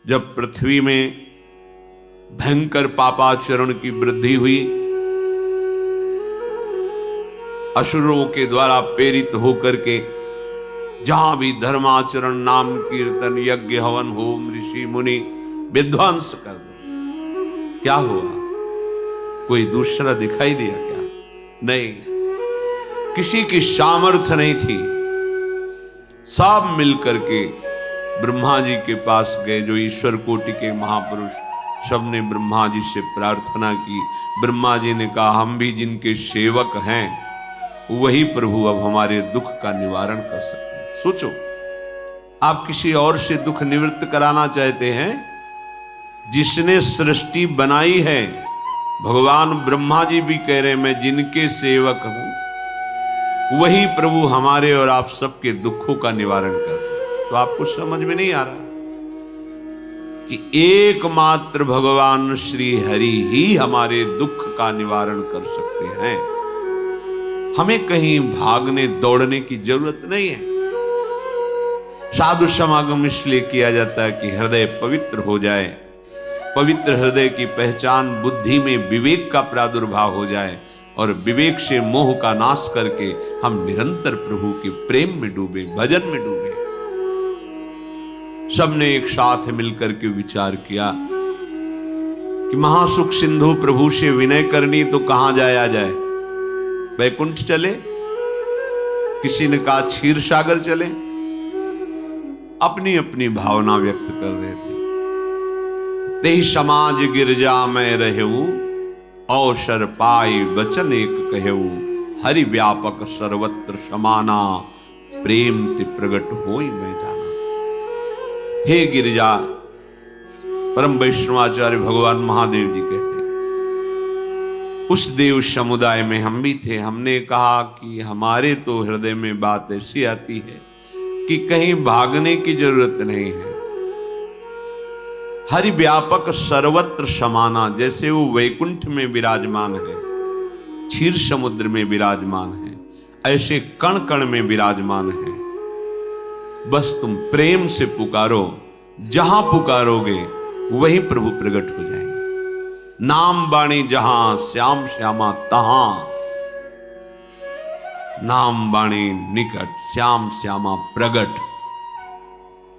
जब पृथ्वी में भयंकर पापाचरण की वृद्धि हुई, असुरों के द्वारा प्रेरित होकर के जहां भी धर्माचरण, नाम कीर्तन, यज्ञ, हवन, होम, ऋषि मुनि विध्वंस कर दो, क्या हुआ? कोई दूसरा दिखाई दिया क्या? नहीं, किसी की सामर्थ्य नहीं थी। सब मिलकर के ब्रह्मा जी के पास गए, जो ईश्वर कोटि के महापुरुष, सबने ब्रह्मा जी से प्रार्थना की। ब्रह्मा जी ने कहा, हम भी जिनके सेवक हैं वही प्रभु अब हमारे दुख का निवारण कर सकते हैं। सोचो, आप किसी और से दुख निवृत्त कराना चाहते हैं? जिसने सृष्टि बनाई है, भगवान ब्रह्मा जी भी कह रहे हैं मैं जिनके सेवक हूं वही प्रभु हमारे और आप सबके दुखों का निवारण कर। तो आपको समझ में नहीं आ रहा कि एकमात्र भगवान श्री हरि ही हमारे दुख का निवारण कर सकते हैं। हमें कहीं भागने दौड़ने की जरूरत नहीं है। साधु समागम इसलिए किया जाता है कि हृदय पवित्र हो जाए। पवित्र हृदय की पहचान बुद्धि में विवेक का प्रादुर्भाव हो जाए और विवेक से मोह का नाश करके हम निरंतर प्रभु के प्रेम में डूबे, भजन में डूबे। सबने एक साथ मिलकर के विचार किया कि महासुख सिंधु प्रभु से विनय करनी तो कहां जाया जाए? वैकुंठ चले, किसी ने कहा क्षीर सागर चले। अपनी अपनी भावना व्यक्त कर रहे थे। तेहि समाज गिरजा में रहूं, अवसर पाई वचन एक कहूं, हरि व्यापक सर्वत्र समाना, प्रेम ते प्रगट होई मैं जाना। हे गिरिजा, परम वैष्णवाचार्य भगवान महादेव जी कहते हैं, उस देव समुदाय में हम भी थे। हमने कहा कि हमारे तो हृदय में बात ऐसी आती है कि कहीं भागने की जरूरत नहीं है। हरि व्यापक सर्वत्र समाना, जैसे वो वैकुंठ में विराजमान है, क्षीर समुद्र में विराजमान है, ऐसे कण कण में विराजमान है। बस तुम प्रेम से पुकारो, जहां पुकारोगे वहीं प्रभु प्रकट हो जाएंगे। नाम बाणी जहां, श्याम श्यामा तहां। नाम बाणी निकट, श्याम श्यामा प्रगट।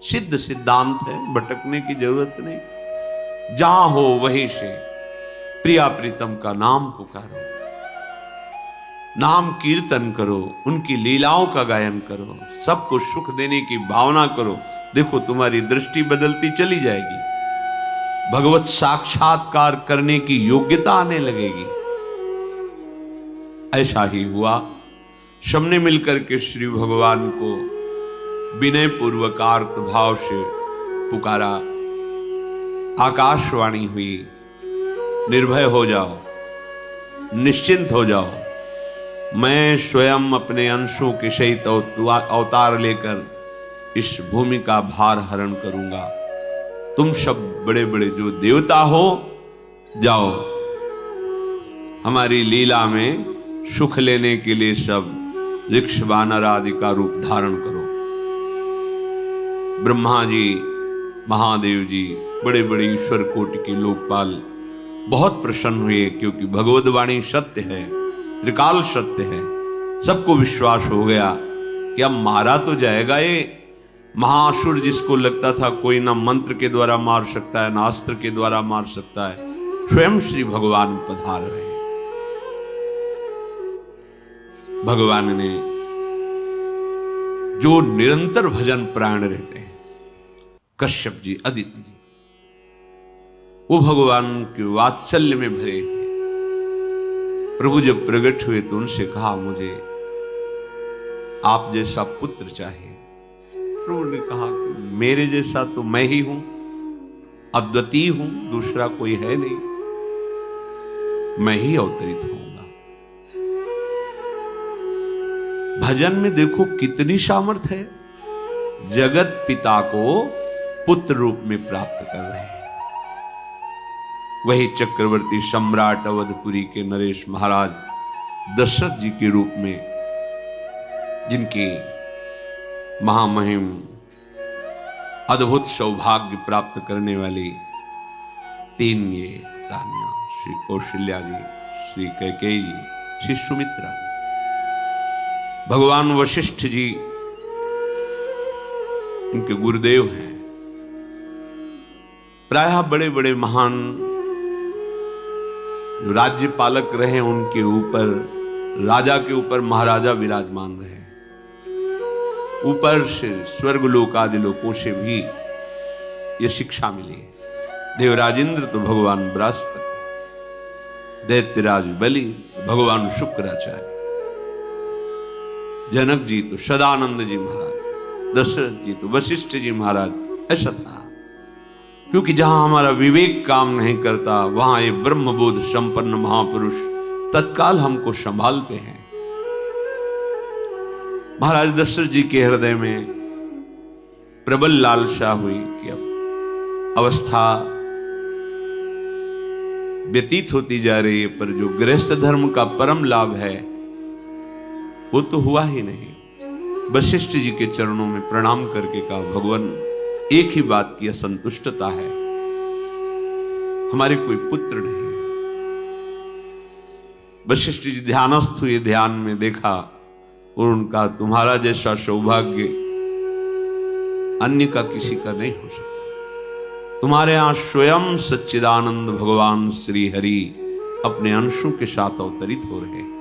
सिद्ध सिद्धांत है, भटकने की जरूरत नहीं। जहां हो वहीं से प्रिया प्रीतम का नाम पुकारो, नाम कीर्तन करो, उनकी लीलाओं का गायन करो, सबको सुख देने की भावना करो। देखो तुम्हारी दृष्टि बदलती चली जाएगी, भगवत साक्षात्कार करने की योग्यता आने लगेगी। ऐसा ही हुआ। सबने मिलकर के श्री भगवान को विनय पूर्वक आर्त भाव से पुकारा। आकाशवाणी हुई, निर्भय हो जाओ, निश्चिंत हो जाओ, मैं स्वयं अपने अंशों के सहित अवतार लेकर इस भूमि का भार हरण करूंगा। तुम सब बड़े बड़े जो देवता हो, जाओ हमारी लीला में सुख लेने के लिए सब वृक्ष वानर आदि का रूप धारण करो। ब्रह्मा जी, महादेव जी, बड़े बड़े ईश्वर कोटि के लोकपाल बहुत प्रसन्न हुए, क्योंकि भगवद वाणी सत्य है, त्रिकाल सत्य है। सबको विश्वास हो गया कि अब मारा तो जाएगा ये महासुर, जिसको लगता था कोई ना मंत्र के द्वारा मार सकता है, ना अस्त्र के द्वारा मार सकता है। स्वयं श्री भगवान पधार रहे। भगवान ने जो निरंतर भजन प्राण रहते हैं, कश्यप जी, अदिति जी, वो भगवान के वात्सल्य में भरे थे। प्रभु जब प्रकट हुए तो उनसे कहा, मुझे आप जैसा पुत्र चाहिए। प्रभु ने कहा कि मेरे जैसा तो मैं ही हूं, अद्वितीय हूं, दूसरा कोई है नहीं, मैं ही अवतरित होऊंगा। भजन में देखो कितनी सामर्थ्य है। जगत पिता को पुत्र रूप में प्राप्त कर रहे हैं। वही चक्रवर्ती सम्राट अवधपुरी के नरेश महाराज दशरथ जी के रूप में, जिनकी महामहिम अद्भुत सौभाग्य प्राप्त करने वाली 3 ये रानियां, श्री कौशल्या जी, श्री कैकेयी जी, श्री सुमित्रा जी। भगवान वशिष्ठ जी इनके गुरुदेव हैं। प्रायः बड़े बड़े महान जो राज्य पालक रहे उनके ऊपर, राजा के ऊपर महाराजा विराजमान रहे। ऊपर से स्वर्गलोक आदि लोकों से भी ये शिक्षा मिली है। देवराजेंद्र तो भगवान बृहस्पति, दैत्यराज बलि भगवान शुक्राचार्य, जनक जी तो सदानंद जी महाराज, दशरथ जी तो वशिष्ठ जी महाराज। ऐसा था क्योंकि जहां हमारा विवेक काम नहीं करता वहां ये ब्रह्मबोध संपन्न महापुरुष तत्काल हमको संभालते हैं। महाराज दशरथ जी के हृदय में प्रबल लालसा हुई कि अब अवस्था व्यतीत होती जा रही है, पर जो गृहस्थ धर्म का परम लाभ है वो तो हुआ ही नहीं। वशिष्ठ जी के चरणों में प्रणाम करके कहा, भगवान एक ही बात की असंतुष्टता है, हमारे कोई पुत्र नहीं। वशिष्ठ जी ध्यानस्थ हुए, ध्यान में देखा और उनका, तुम्हारा जैसा सौभाग्य अन्य का किसी का नहीं हो सकता। तुम्हारे यहां स्वयं सच्चिदानंद भगवान श्री हरि अपने अंशों के साथ अवतरित हो रहे हैं।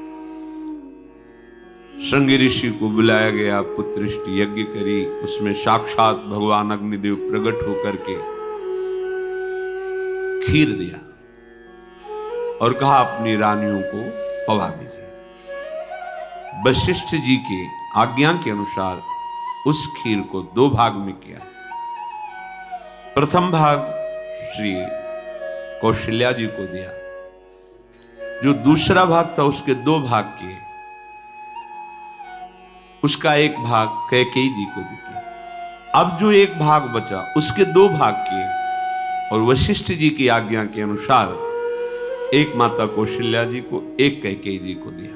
श्रृंगी ऋषि को बुलाया गया, पुत्रष्टि यज्ञ करी, उसमें साक्षात भगवान अग्निदेव प्रकट होकर के खीर दिया और कहा अपनी रानियों को पवा दीजिए। वशिष्ठ जी के आज्ञा के अनुसार उस खीर को 2 भाग में किया। प्रथम भाग श्री कौशल्या जी को दिया, जो दूसरा भाग था उसके 2 भाग किए, उसका 1 भाग कैकेयी जी को भी किया। अब जो 1 भाग बचा उसके 2 भाग किए और वशिष्ठ जी की आज्ञा के अनुसार 1 माता कौशल्या जी को, 1 कैकेयी जी को दिया।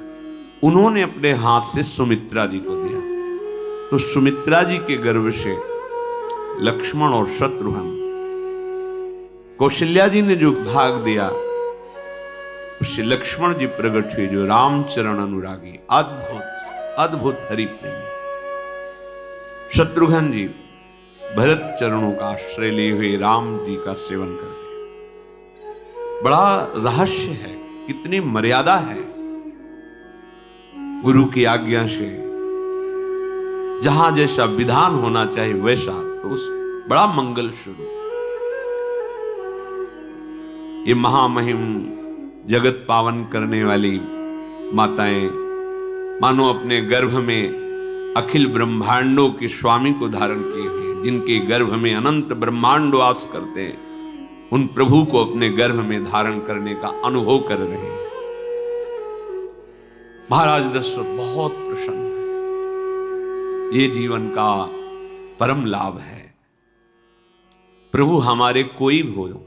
उन्होंने अपने हाथ से सुमित्रा जी को दिया। तो सुमित्रा जी के गर्भ से लक्ष्मण और शत्रुघ्न, कौशल्या जी ने जो भाग दिया उससे लक्ष्मण जी प्रकट हुए, जो रामचरण अनुरागी, अद्भुत अद्भुत हरि प्रेमी। शत्रुघ्न जी भरत चरणों का आश्रय लिए हुए राम जी का सेवन करते। बड़ा रहस्य है, कितनी मर्यादा है। गुरु की आज्ञा से जहां जैसा विधान होना चाहिए वैसा, तो उस बड़ा मंगल स्वरूप। ये महामहिम जगत पावन करने वाली माताएं मानो अपने गर्भ में अखिल ब्रह्मांडों के स्वामी को धारण किए हुए, जिनके गर्भ में अनंत ब्रह्मांड वास करते हैं, उन प्रभु को अपने गर्भ में धारण करने का अनुभव कर रहे हैं। महाराज दशरथ बहुत प्रसन्न है। ये जीवन का परम लाभ है। प्रभु हमारे कोई भी हो,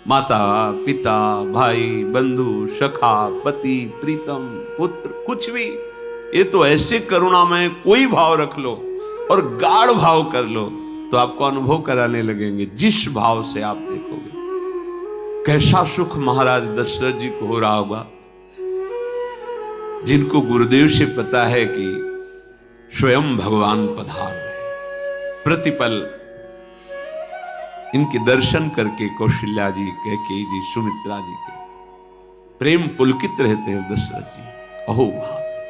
माता पिता भाई बंधु सखा पति प्रीतम पुत्र, कुछ भी, ये तो ऐसे करुणामय कोई भाव रख लो और गाढ़ भाव कर लो तो आपको अनुभव कराने लगेंगे। जिस भाव से आप देखोगे कैसा सुख महाराज दशरथ जी को हो रहा होगा, जिनको गुरुदेव से पता है कि स्वयं भगवान पधार रहे। प्रतिपल इनके दर्शन करके कौशल्या जी, कैकेयी जी, सुमित्रा जी के प्रेम पुलकित रहते हैं। दशरथ जी, अहो भाग्य,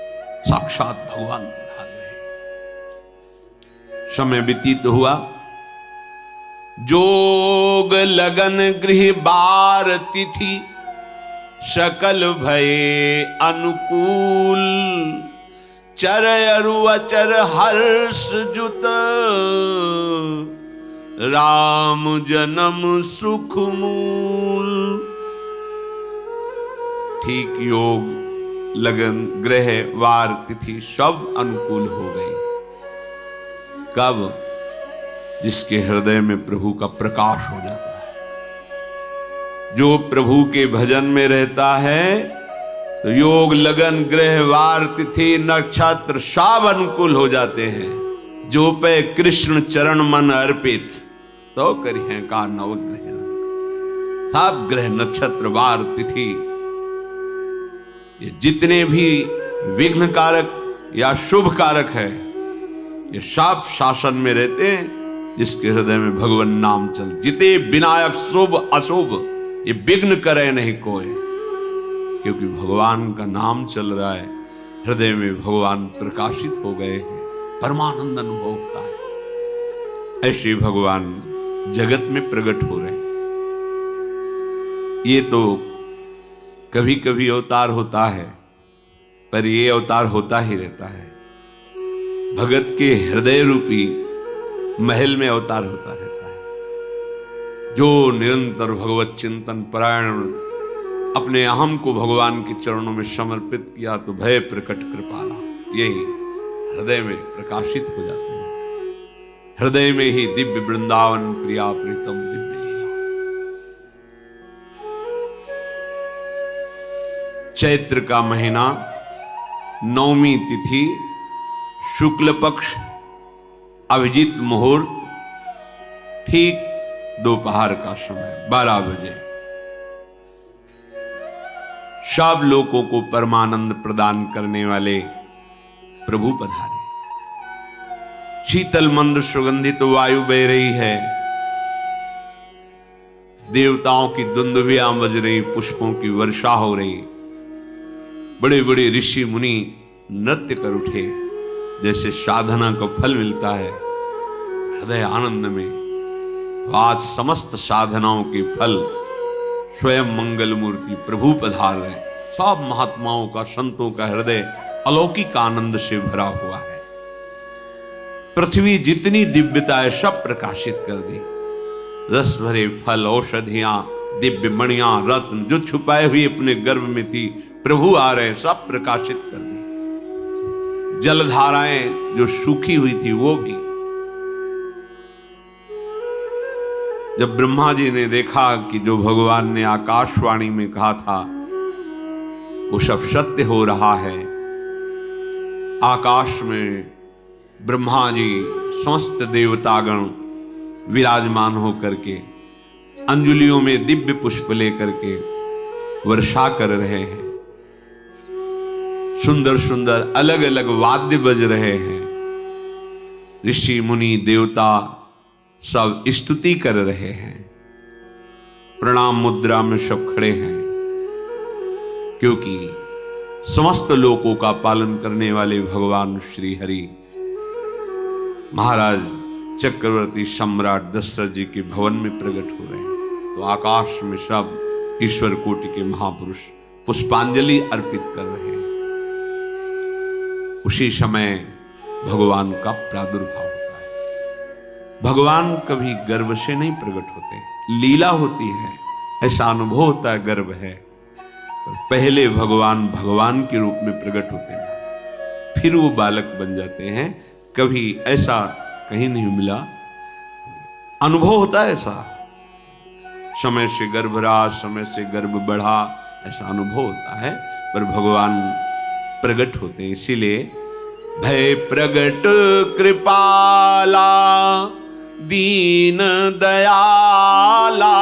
साक्षात भगवान पधार रहे। समय व्यतीत हुआ, जोग लगन गृह बार तिथि, सकल भये अनुकूल, चर अरु अचर हर्ष जुत, राम जन्म सुख मूल। ठीक योग लगन ग्रह वार तिथि सब अनुकूल हो गई। कब? जिसके हृदय में प्रभु का प्रकाश हो जाता है। जो प्रभु के भजन में रहता है तो योग लगन ग्रह वार तिथि नक्षत्र सब अनुकूल हो जाते हैं। जो पे कृष्ण चरण मन अर्पित, तो करी है का नवग्रह। सात ग्रह नक्षत्र वार तिथि, ये जितने भी विघ्न कारक या शुभ कारक है, ये सब शासन में रहते हैं जिसके हृदय में भगवान नाम चल। जिते विनायक शुभ अशुभ, ये विघ्न करे नहीं कोई, क्योंकि भगवान का नाम चल रहा है, हृदय में भगवान प्रकाशित हो गए हैं, परमानंद अनुभव होता है। ऐसे भगवान जगत में प्रकट हो रहे हैं। ये तो कभी कभी अवतार होता है, पर ये अवतार होता ही रहता है। भगत के हृदय रूपी महल में अवतार होता रहता है। जो निरंतर भगवत चिंतन परायण अपने अहम को भगवान के चरणों में समर्पित किया, तो भय प्रकट कृपाला, यही हृदय में प्रकाशित हो जाते हैं। हृदय में ही दिव्य वृंदावन प्रिया प्रीतम दिव्य लीला। चैत्र का महीना, नवमी तिथि, शुक्ल पक्ष, अभिजीत मुहूर्त, ठीक दोपहर का समय 12 बजे। सब लोगों को परमानंद प्रदान करने वाले प्रभु पधारे। शीतल मंद सुगंधित वायु बह रही है, देवताओं की दुंदुभियां बज रही, पुष्पों की वर्षा हो रही, बड़े बड़े ऋषि मुनि नृत्य कर उठे। जैसे साधना को फल मिलता है हृदय आनंद में, आज समस्त साधनाओं के फल स्वयं मंगल मूर्ति प्रभु पधार रहे। सब महात्माओं का, संतों का हृदय अलौकिक आनंद से भरा हुआ है। पृथ्वी जितनी दिव्यता है सब प्रकाशित कर दी। रस भरे फल, औषधियां, दिव्य मणियां, रत्न जो छुपाए हुए अपने गर्भ में थी, प्रभु आ रहे, सब प्रकाशित कर दी। जलधाराएं जो सूखी हुई थी वो भी। जब ब्रह्मा जी ने देखा कि जो भगवान ने आकाशवाणी में कहा था वो सब सत्य हो रहा है, आकाश में ब्रह्मा जी समस्त देवतागण विराजमान होकर के अंजलियों में दिव्य पुष्प लेकर के वर्षा कर रहे हैं। सुंदर सुंदर अलग अलग वाद्य बज रहे हैं। ऋषि मुनि देवता सब स्तुति कर रहे हैं। प्रणाम मुद्रा में सब खड़े हैं, क्योंकि समस्त लोकों का पालन करने वाले भगवान श्री हरि महाराज चक्रवर्ती सम्राट दशरथ जी के भवन में प्रकट हो रहे हैं। तो आकाश में सब ईश्वर कोटि के महापुरुष पुष्पांजलि अर्पित कर रहे हैं। उसी समय भगवान का प्रादुर्भाव होता है। भगवान कभी गर्भ से नहीं प्रकट होते, लीला होती है, ऐसा अनुभव होता है गर्भ है। पर पहले भगवान भगवान के रूप में प्रकट होते हैं, फिर वो बालक बन जाते हैं। कभी ऐसा कहीं नहीं मिला, अनुभव होता है ऐसा। समय से गर्भ रहा, समय से गर्भ बढ़ा, ऐसा अनुभव होता है। पर भगवान प्रकट होते हैं, इसीलिए भय प्रगट कृपाला दीन दयाला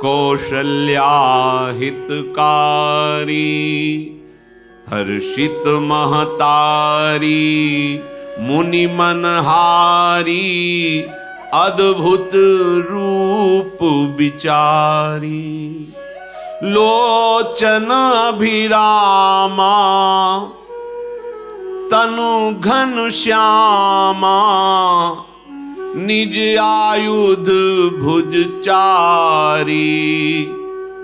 कौशल्या हितकारी हर्षित महतारी मुनि मनहारी अद्भुत रूप विचारी लोचन अभिरामा तनु घन श्यामा निज आयुध भुज चारी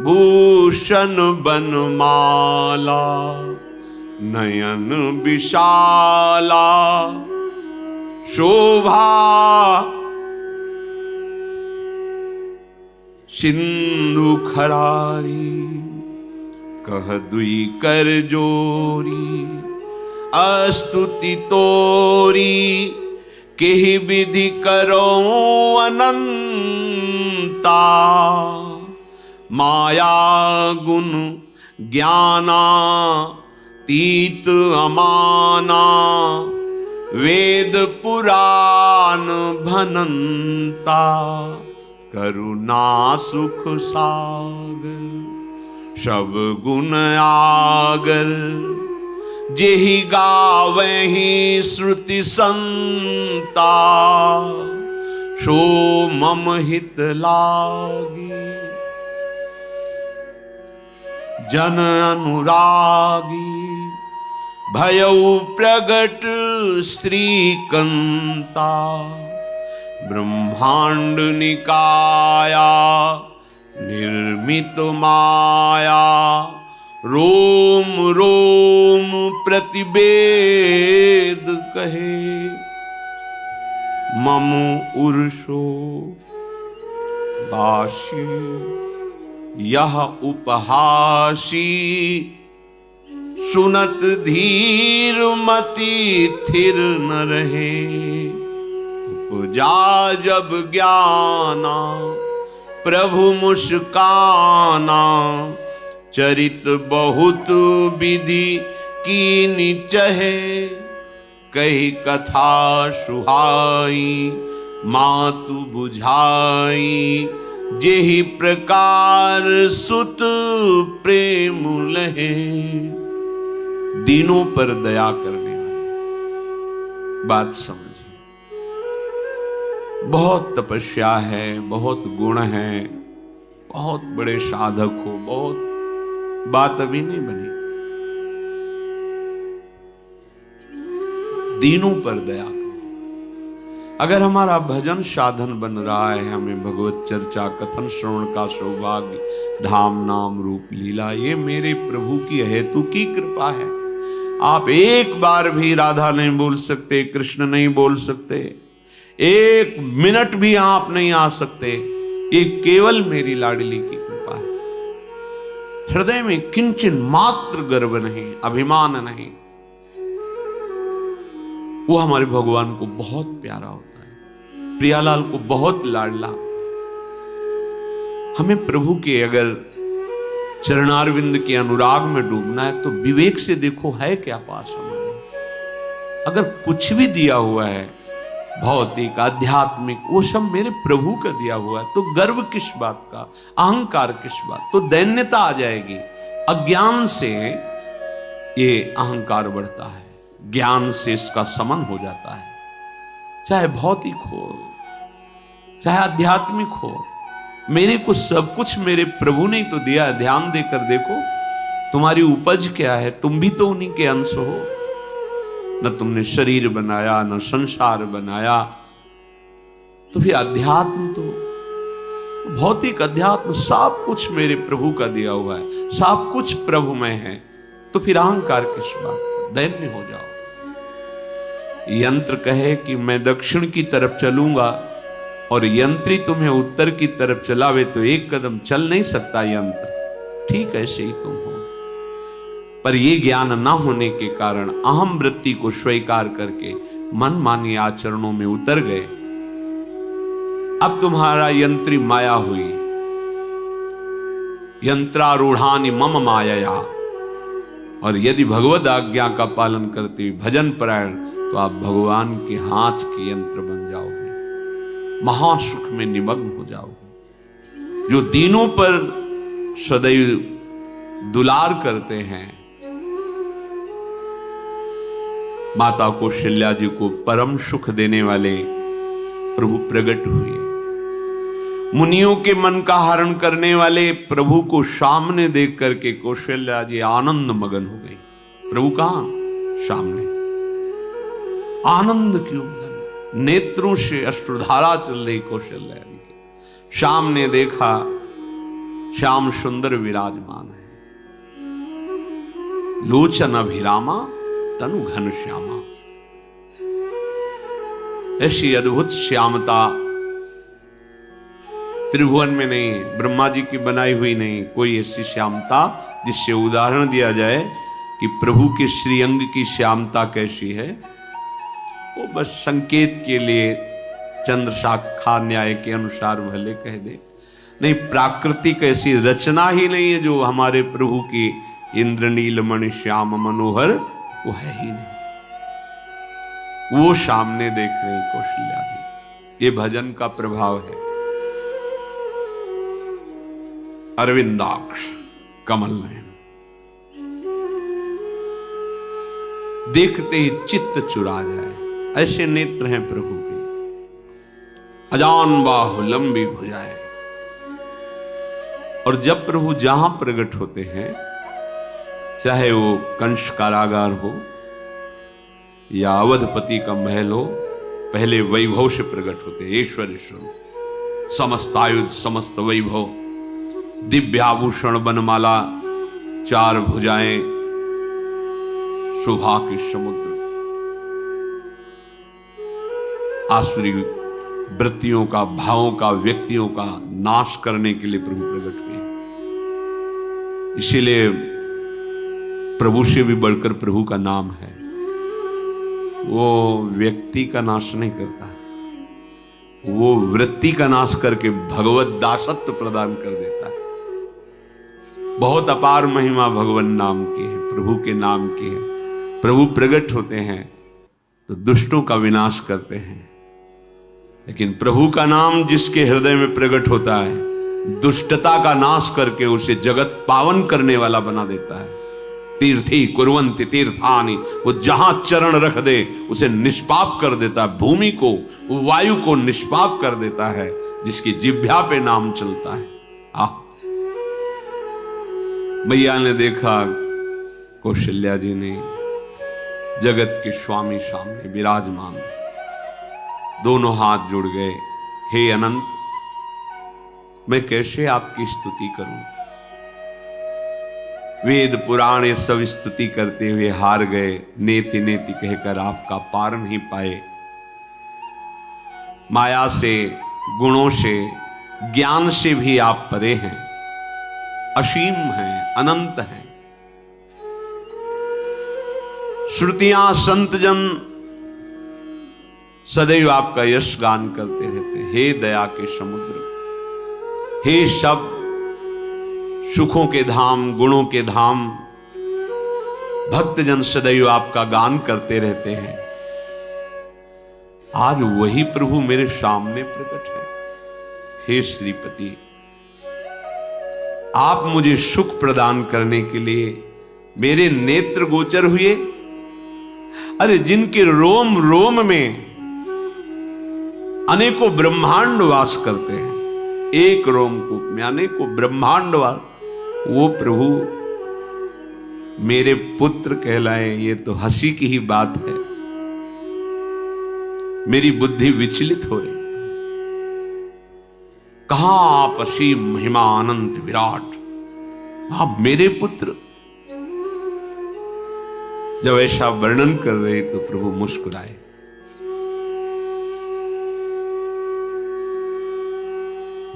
भूषण बनमाला नयन विशाला शोभा सिंधु खरारी कह दुई कर जोरी अस्तुति तोरी केहि विधि करो अनंता माया गुण ज्ञाना तीत अमाना वेद पुराण भनंता, करुणा सुख सागर, सब गुण आगर, जेहि गावहि श्रुति संता, सो मम हित लागी। जन अनुरागी, भयउ प्रगट श्रीकंता, ब्रह्मांड निकाया निर्मित माया, रोम रोम प्रतिवेद कहे, मम उर्षो बाशी, यह उपहासी, सुनत धीर मति थिर न रहे, उपजा जब ज्ञाना प्रभु मुस्काना, चरित बहुत विधि कीनि चहे, कही कथा सुहाई मातु बुझाई, जेहि प्रकार सुत प्रेम लहे। दीनों पर दया करने वाले, बात समझिए। बहुत तपस्या है, बहुत गुण है, बहुत बड़े साधक हो, बहुत बात अभी नहीं बनी। दीनों पर दया करो। अगर हमारा भजन साधन बन रहा है, हमें भगवत चर्चा कथन श्रवण का सौभाग्य, धाम नाम रूप लीला, ये मेरे प्रभु की हेतु की कृपा है। आप एक बार भी राधा नहीं बोल सकते, कृष्ण नहीं बोल सकते, एक मिनट भी आप नहीं आ सकते, ये केवल मेरी लाडली की कृपा है। हृदय में किंचन मात्र गर्व नहीं, अभिमान नहीं। वो हमारे भगवान को बहुत प्यारा होता है, प्रियालाल को बहुत लाडला। हमें प्रभु के अगर चरणारविंद के अनुराग में डूबना है तो विवेक से देखो है क्या पास हमारे। अगर कुछ भी दिया हुआ है भौतिक आध्यात्मिक, वो सब मेरे प्रभु का दिया हुआ है, तो गर्व किस बात का, अहंकार किस बात, तो दैन्यता आ जाएगी। अज्ञान से ये अहंकार बढ़ता है, ज्ञान से इसका समन हो जाता है। चाहे भौतिक हो चाहे आध्यात्मिक हो, मेरे को सब कुछ मेरे प्रभु ने तो दिया। ध्यान देकर देखो तुम्हारी उपज क्या है, तुम भी तो उन्हीं के अंश हो। न तुमने शरीर बनाया, न संसार बनाया, तो फिर अध्यात्म तो भौतिक अध्यात्म सब कुछ मेरे प्रभु का दिया हुआ है, सब कुछ प्रभु में है, तो फिर अहंकार किस बात का, दैन्य हो जाओ। यंत्र कहे कि मैं दक्षिण की तरफ चलूंगा और यंत्री तुम्हें उत्तर की तरफ चलावे तो एक कदम चल नहीं सकता यंत्र, ठीक ऐसे ही तुम हो। पर यह ज्ञान ना होने के कारण अहम वृत्ति को स्वीकार करके मनमानी आचरणों में उतर गए। अब तुम्हारा यंत्री माया हुई, यंत्रारूढ़ानि मम माया। और यदि भगवद आज्ञा का पालन करते हुए भजन परायण, तो आप भगवान के हाथ के यंत्र बन जाओगे, महासुख में निमग्न हो जाओगे। जो दीनों पर सदैव दुलार करते हैं, माता कौशल्या जी को परम सुख देने वाले प्रभु प्रकट हुए। मुनियों के मन का हरण करने वाले प्रभु को सामने देख करके कौशल्या जी आनंद मगन हो गई। प्रभु कहां? सामने। आनंद क्यों मगन? नेत्रों से अश्रुधारा चल रही कौशल्या जी के। सामने देखा श्याम सुंदर विराजमान है, लोचन अभिरामा तनु घन श्यामा। ऐसी अद्भुत श्यामता त्रिभुवन में नहीं, ब्रह्मा जी की बनाई हुई नहीं कोई ऐसी श्यामता जिससे उदाहरण दिया जाए कि प्रभु के श्रीअंग की श्यामता कैसी है। वो बस संकेत के लिए चंद्र शाखा न्याय के अनुसार भले कह दे, नहीं प्राकृतिक ऐसी रचना ही नहीं है जो हमारे प्रभु की इंद्रनील मणि श्याम मनोहर, वो है ही नहीं। वो सामने देख रही कौशल्या जी। ये भजन का प्रभाव है। अरविंदाक्ष, कमल नयन, देखते ही चित्त चुरा जाए, ऐसे नेत्र हैं प्रभु के। अजान बाहु, लंबी भुजाएं। और जब प्रभु जहां प्रकट होते हैं, चाहे वो कंस कारागार हो या अवधपति का महल हो, पहले वैभव से प्रकट होते हैं। ईश्वर ईश्वर, समस्त आयुध, समस्त वैभव, दिव्याभूषण, बनमाला, चार भुजाएं, शोभा के समुद्र, आसुरी वृत्तियों का, भावों का, व्यक्तियों का नाश करने के लिए प्रभु प्रकट हुए। इसीलिए प्रभु से भी बढ़कर प्रभु का नाम है। वो व्यक्ति का नाश नहीं करता, वो वृत्ति का नाश करके भगवत दासत्व प्रदान कर देता है। बहुत अपार महिमा भगवान नाम की है, प्रभु के नाम की है। प्रभु प्रकट होते हैं तो दुष्टों का विनाश करते हैं, लेकिन प्रभु का नाम जिसके हृदय में प्रकट होता है, दुष्टता का नाश करके उसे जगत पावन करने वाला बना देता है। तीर्थी कुर्वन्ति तीर्थानि, वो जहां चरण रख दे उसे निष्पाप कर देता है। भूमि को, वायु को निष्पाप कर देता है, जिसकी जिह्वा पे नाम चलता है। मैया ने देखा, कौशल्या जी ने, जगत के स्वामी सामने विराजमान, दोनों हाथ जुड़ गए। हे अनंत, मैं कैसे आपकी स्तुति करूं? वेद पुराण ये सब स्तुति करते हुए हार गए। नेति नेति कहकर आपका पार नहीं पाए। माया से, गुणों से, ज्ञान से भी आप परे हैं, असीम हैं, अनंत हैं। श्रुतियां, संतजन सदैव आपका यश गान करते रहते हैं। हे दया के समुद्र, हे शब्द, सुखों के धाम, गुणों के धाम, भक्तजन सदैव आपका गान करते रहते हैं। आज वही प्रभु मेरे सामने प्रकट है। हे श्रीपति, आप मुझे सुख प्रदान करने के लिए मेरे नेत्र गोचर हुए। अरे जिनके रोम रोम में अनेकों ब्रह्मांड वास करते हैं, एक रोमकूप में अनेकों ब्रह्मांड वास, वो प्रभु मेरे पुत्र कहलाए, ये तो हंसी की ही बात है। मेरी बुद्धि विचलित हो रही। कहां आप असीम महिमा अनंत विराट, आप मेरे पुत्र। जब ऐसा वर्णन कर रहे तो प्रभु मुस्कुराए।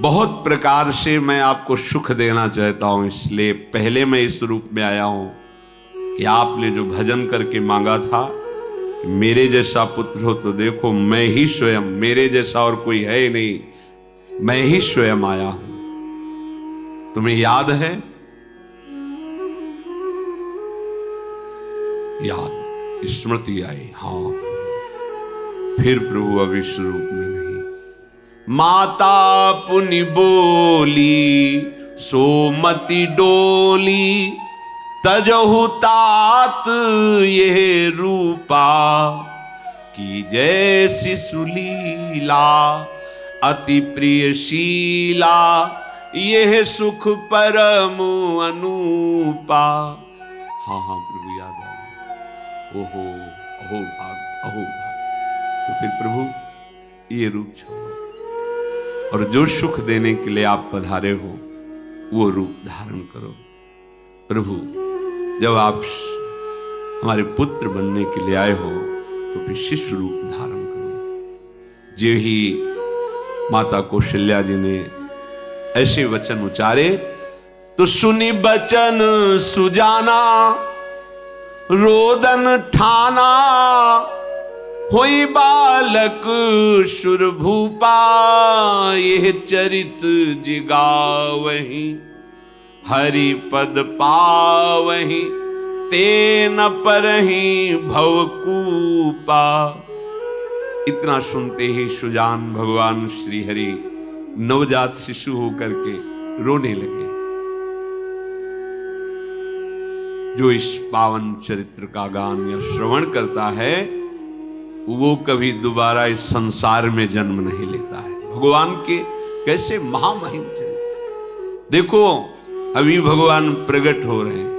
बहुत प्रकार से मैं आपको सुख देना चाहता हूं, इसलिए पहले मैं इस रूप में आया हूं कि आपने जो भजन करके मांगा था, मेरे जैसा पुत्र हो तो देखो, मैं ही स्वयं, मेरे जैसा और कोई है ही नहीं, मैं ही स्वयं आया हूं। तुम्हें याद है? याद, स्मृति आई। हाँ, फिर प्रभु अब इस रूप में नहीं। माता पुनि बोली, सोमति डोली, तजहु तात ये रूपा, की जैसी सुलीला, अति प्रियशीला, यह सुख परम अनूपा। हाँ हाँ प्रभु, याद आ गया। ओहो, अहो भाग, अहो भाग। तो फिर प्रभु ये रूप छोड़ो, और जो सुख देने के लिए आप पधारे हो वो रूप धारण करो। प्रभु, जब आप हमारे पुत्र बनने के लिए आए हो तो विशिष्ट रूप धारण करो। जो ही माता कौशल्या जी ने ऐसे वचन उचारे तो सुनी बचन सुजाना, रोदन ठाना, होई बालक सुरभूपा, यह चरित जिगावहि, हरि पद पावहि, तेन परहि भवकूपा। इतना सुनते ही सुजान भगवान श्री हरि नवजात शिशु होकर के रोने लगे। जो इस पावन चरित्र का गान या श्रवण करता है वो कभी दोबारा इस संसार में जन्म नहीं लेता है। भगवान के कैसे महामहिम चरित्र देखो, अभी भगवान प्रकट हो रहे हैं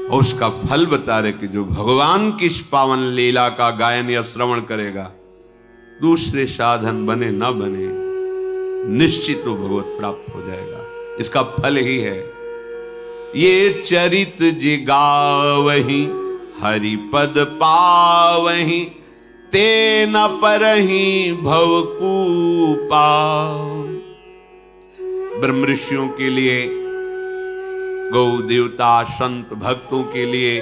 और उसका फल बता रहे कि जो भगवान की इस पावन लीला का गायन या श्रवण करेगा, दूसरे साधन बने न बने, निश्चित वो भगवत प्राप्त हो जाएगा। इसका फल ही है ये चरित जे गावहि हरि पद पावहि, ते न परहि भवकूपा। ब्रह्म ऋषियों के लिए, गौ देवता संत भक्तों के लिए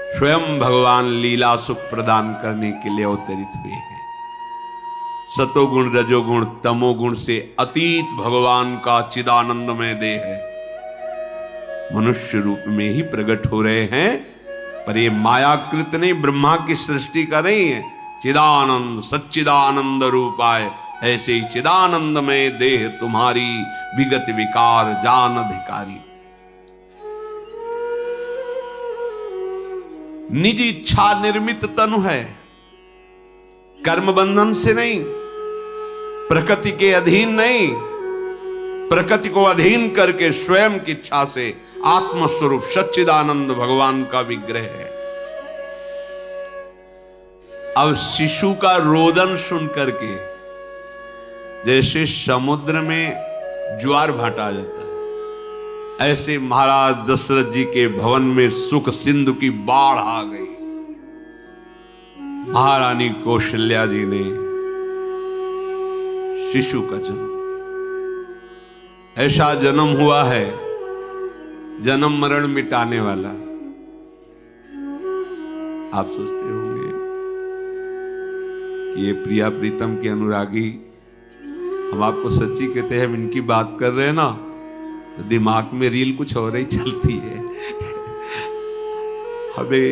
स्वयं भगवान लीला सुख प्रदान करने के लिए अवतरित हुए हैं। सतोगुण रजोगुण तमोगुण से अतीत भगवान का चिदानंदमय देह है, मनुष्य रूप में ही प्रकट हो रहे हैं। पर ये मायाकृत नहीं, ब्रह्मा की सृष्टि का नहीं है। चिदानंद सच्चिदानंद रूपाय, ऐसे ही चिदानंदमय देह तुम्हारी, विगत विकार जान अधिकारी। निज इच्छा निर्मित तनु है, कर्म बंधन से नहीं, प्रकृति के अधीन नहीं, प्रकृति को अधीन करके स्वयं की इच्छा से आत्मस्वरूप सच्चिदानंद भगवान का विग्रह है। अब शिशु का रोदन सुन करके जैसे समुद्र में ज्वार भाटा आ जाता है, ऐसे महाराज दशरथ जी के भवन में सुख सिंधु की बाढ़ आ गई। महारानी कौशल्या जी ने शिशु का जन्म, ऐसा जन्म हुआ है जन्म मरण मिटाने वाला। आप सोचते होंगे कि ये प्रिया प्रीतम के अनुरागी, हम आपको सच्ची कहते हैं, हम इनकी बात कर रहे हैं ना तो दिमाग में रील कुछ और ही चलती है। हमें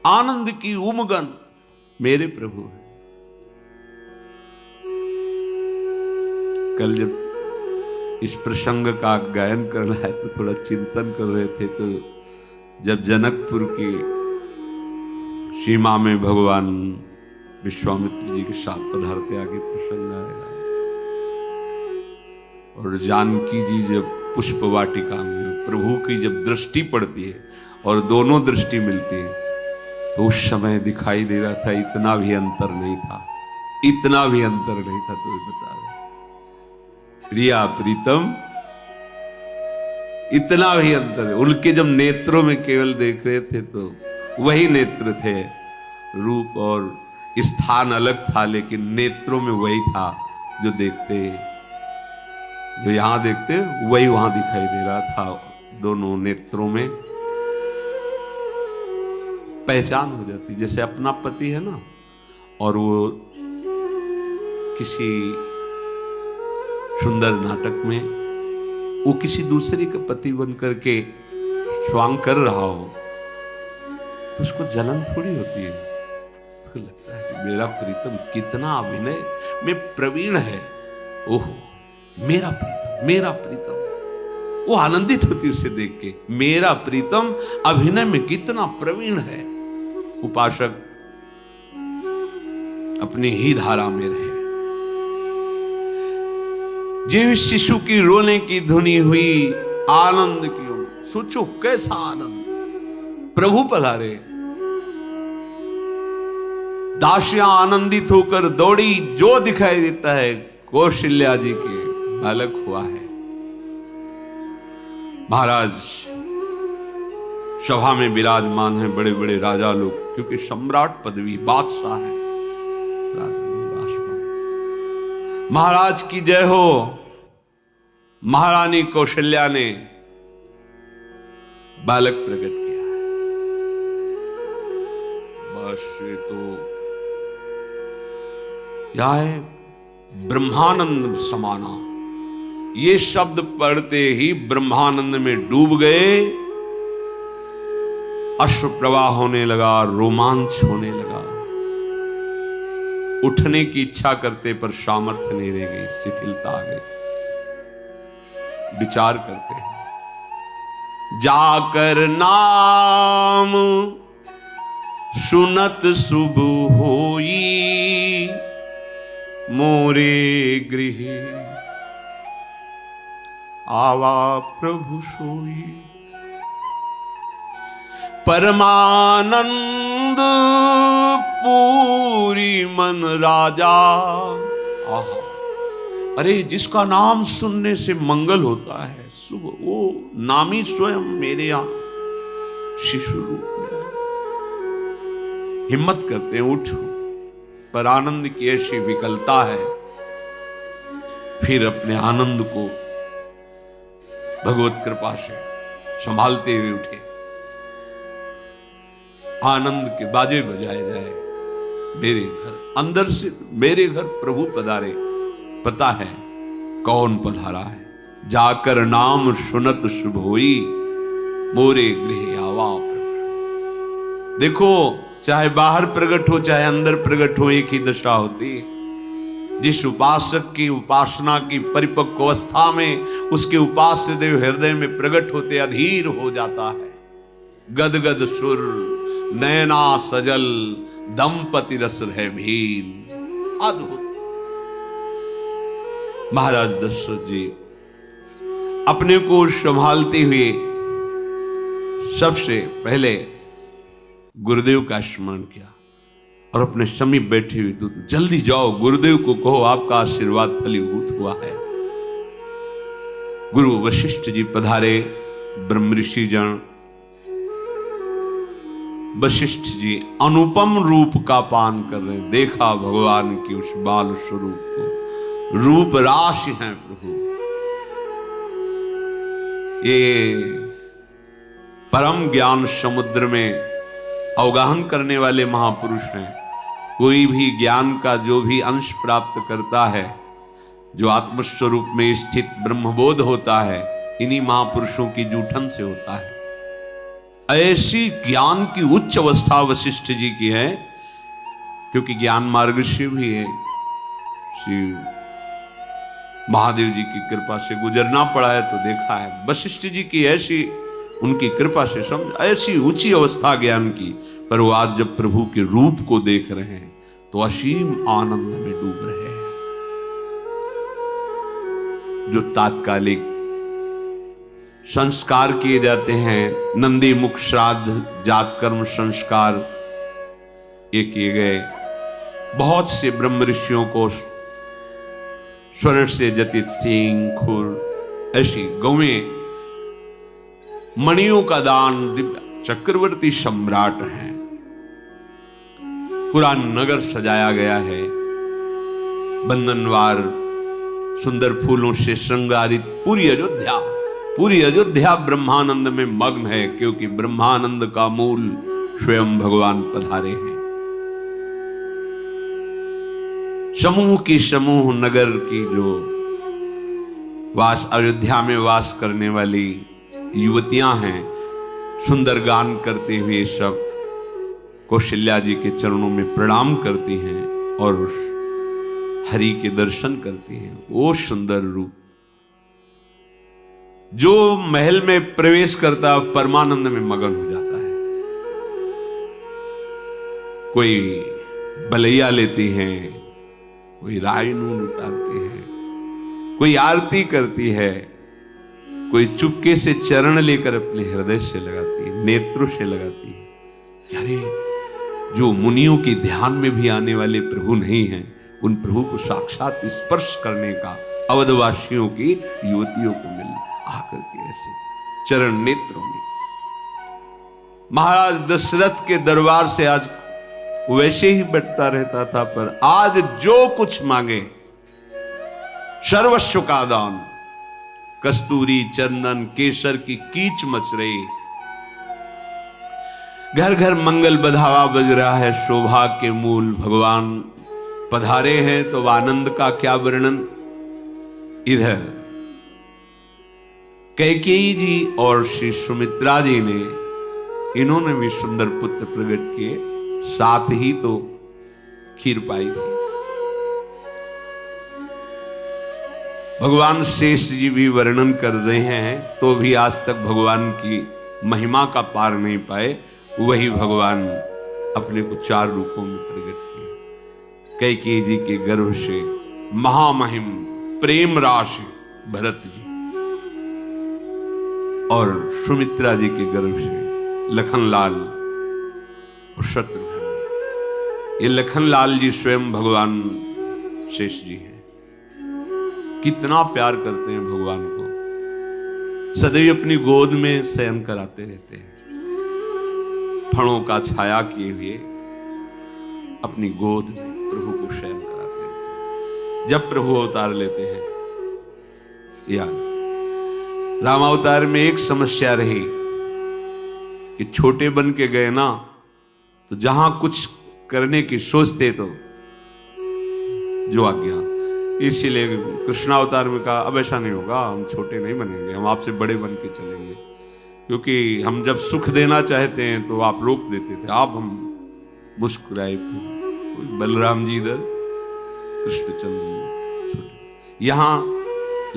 आनंद की उमगन मेरे प्रभु है। कल जब इस प्रसंग का गायन कर रहा है तो थोड़ा चिंतन कर रहे थे, तो जब जनकपुर की सीमा में भगवान विश्वामित्र जी के साथ पधारते आगे प्रसंग आएगा, और जानकी जी जब पुष्प वाटिका में प्रभु की जब दृष्टि पड़ती है और दोनों दृष्टि मिलती है, तो उस समय दिखाई दे रहा था इतना भी अंतर नहीं था, इतना भी अंतर नहीं था। तो बता रहे प्रिया प्रीतम, इतना भी अंतर है। उनके जब नेत्रों में केवल देख रहे थे तो वही नेत्र थे, रूप और स्थान अलग था, लेकिन नेत्रों में वही था जो देखते, जो यहां देखते वही वहां दिखाई दे रहा था। दोनों नेत्रों में पहचान हो जाती, जैसे अपना पति है ना, और वो किसी सुंदर नाटक में वो किसी दूसरे का पति बन करके स्वांग कर रहा हो तो उसको जलन थोड़ी होती है, उसको लगता है कि मेरा प्रीतम कितना अभिनय में प्रवीण है, ओहो मेरा प्रीतम, मेरा प्रीतम। वो आनंदित होती उसे देख के, मेरा प्रीतम अभिनय में कितना प्रवीण है। उपासक अपनी ही धारा में रहे। जीव शिशु की रोने की धुनी हुई, आनंद की, सोचो कैसा आनंद, प्रभु पधारे। दासियां आनंदित होकर दौड़ी, जो दिखाई देता है कौशल्या जी के बालक हुआ है। महाराज सभा में विराजमान हैं, बड़े बड़े राजा लोग, क्योंकि सम्राट पदवी, बादशाह है। महाराज की जय हो। महारानी कौशल्या ने बालक प्रकट किया है। बस ये तो यह है ब्रह्मानंद समाना, ये शब्द पढ़ते ही ब्रह्मानंद में डूब गए। अश्रु प्रवाह होने लगा, रोमांच होने लगा। उठने की इच्छा करते पर सामर्थ्य नहीं रह गई, शिथिलता आ गई। विचार करते हैं, जाकर नाम सुनत शुभ होई, मोरे गृह आवा प्रभु सोई। परमानंद पूरी मन राजा। आहा, अरे जिसका नाम सुनने से मंगल होता है, शुभ, वो नामी स्वयं मेरे यहां शिशु रूप में है। हिम्मत करते हैं, उठो। पर आनंद की ऐसी विकलता है, फिर अपने आनंद को भगवत कृपा से संभालते हुए उठे। आनंद के बाजे बजाए जाए, मेरे घर, अंदर से मेरे घर प्रभु पधारे। पता है कौन पधारा है? जाकर नाम सुनत शुभ होई, मोरे गृह आवा प्रभु। देखो, चाहे बाहर प्रकट हो चाहे अंदर प्रकट हो, एक ही दशा होती है। जिस उपासक की उपासना की परिपक्व अवस्था में उसके उपास्य देव हृदय में प्रकट होते अधीर हो जाता है। गदगद सुर नयना सजल, दंपति रस है भीन। अद्भुत। महाराज दशरथ जी अपने को संभालते हुए सबसे पहले गुरुदेव का स्मरण किया और अपने समीप बैठे हुए दूत, जल्दी जाओ गुरुदेव को कहो आपका आशीर्वाद फलीभूत हुआ है। गुरु वशिष्ठ जी पधारे। ब्रह्म ऋषि जन वशिष्ठ जी अनुपम रूप का पान कर रहे। देखा भगवान की उस बाल स्वरूप को, रूप राशि हैं प्रभु। ये परम ज्ञान समुद्र में अवगाहन करने वाले महापुरुष हैं। कोई भी ज्ञान का जो भी अंश प्राप्त करता है, जो आत्मस्वरूप में स्थित ब्रह्मबोध होता है, इन्हीं महापुरुषों की जूठन से होता है। ऐसी ज्ञान की उच्च अवस्था वशिष्ठ जी की है, क्योंकि ज्ञान मार्ग से भी है। श्री महादेव जी की कृपा से गुजरना पड़ा है तो देखा है। वशिष्ठ जी की ऐसी, उनकी कृपा से समझ, ऐसी ऊंची अवस्था ज्ञान की। पर वो आज जब प्रभु के रूप को देख रहे हैं तो असीम आनंद में डूब रहे हैं। जो तात्कालिक संस्कार किए जाते हैं, नंदी मुख श्राद्ध, जात कर्म संस्कार ये किए गए। बहुत से ब्रह्म ऋषियों को स्वर्ण से जटित सींग, खुर, ऐसी गौएं, मणियों का दान। दिव्य चक्रवर्ती सम्राट हैं। पूरा नगर सजाया गया है, बंधनवार सुंदर फूलों से श्रृंगारित। पूरी अयोध्या ब्रह्मानंद में मग्न है, क्योंकि ब्रह्मानंद का मूल स्वयं भगवान पधारे हैं। समूह की समूह नगर की जो अयोध्या में वास करने वाली युवतियां हैं, सुंदर गान करते हुए सब कौशल्या जी के चरणों में प्रणाम करती हैं और उस हरि के दर्शन करती हैं। वो सुंदर रूप जो महल में प्रवेश करता परमानंद में मगन हो जाता है। कोई बलैया लेती हैं, कोई राय नून उतारते हैं, कोई आरती करती है, कोई चुपके से चरण लेकर अपने हृदय से लगाती है, नेत्रों से लगाती है। अरे जो मुनियों के ध्यान में भी आने वाले प्रभु नहीं हैं, उन प्रभु को साक्षात स्पर्श करने का अवधवासियों की युवतियों को मिल आकर के ऐसे चरण नेत्रों में। महाराज दशरथ के दरबार से आज वैसे ही बैठता रहता था, पर आज जो कुछ मांगे सर्वस्व का दान। कस्तूरी, चंदन, केसर की कीच मच रही, घर घर मंगल बधावा बज रहा है। शोभा के मूल भगवान पधारे हैं, तो आनंद का क्या वर्णन। इधर कैकेयी जी और श्री सुमित्रा जी ने, इन्होंने भी सुंदर पुत्र प्रकट किए, साथ ही तो खीर पाई थी। भगवान शेष जी भी वर्णन कर रहे हैं तो भी आज तक भगवान की महिमा का पार नहीं पाए। वही भगवान अपने को 4 रूपों में प्रकट किए। कैकेयी जी के गर्भ से महामहिम प्रेम राशि भरत जी, और सुमित्रा जी के गर्भ से लखनलाल और शत्रुघ्न। ये लखनलाल जी स्वयं भगवान शेष जी हैं। कितना प्यार करते हैं भगवान को, सदैव अपनी गोद में शयन कराते रहते हैं। फणों का छाया किए हुए अपनी गोद में प्रभु को शयन कराते रहते हैं। जब प्रभु अवतार लेते हैं, याद रामावतार में एक समस्या रही कि छोटे बन के गए ना, तो जहां कुछ करने की सोचते तो जो आज्ञा, इसीलिए कृष्णावतार में कहा अब ऐसा नहीं होगा, हम छोटे नहीं बनेंगे, हम आपसे बड़े बन के चलेंगे। क्योंकि हम जब सुख देना चाहते हैं तो आप रोक देते थे, आप हम मुस्कुराए। बलराम जी इधर, कृष्णचंद्र जी छोटे, यहां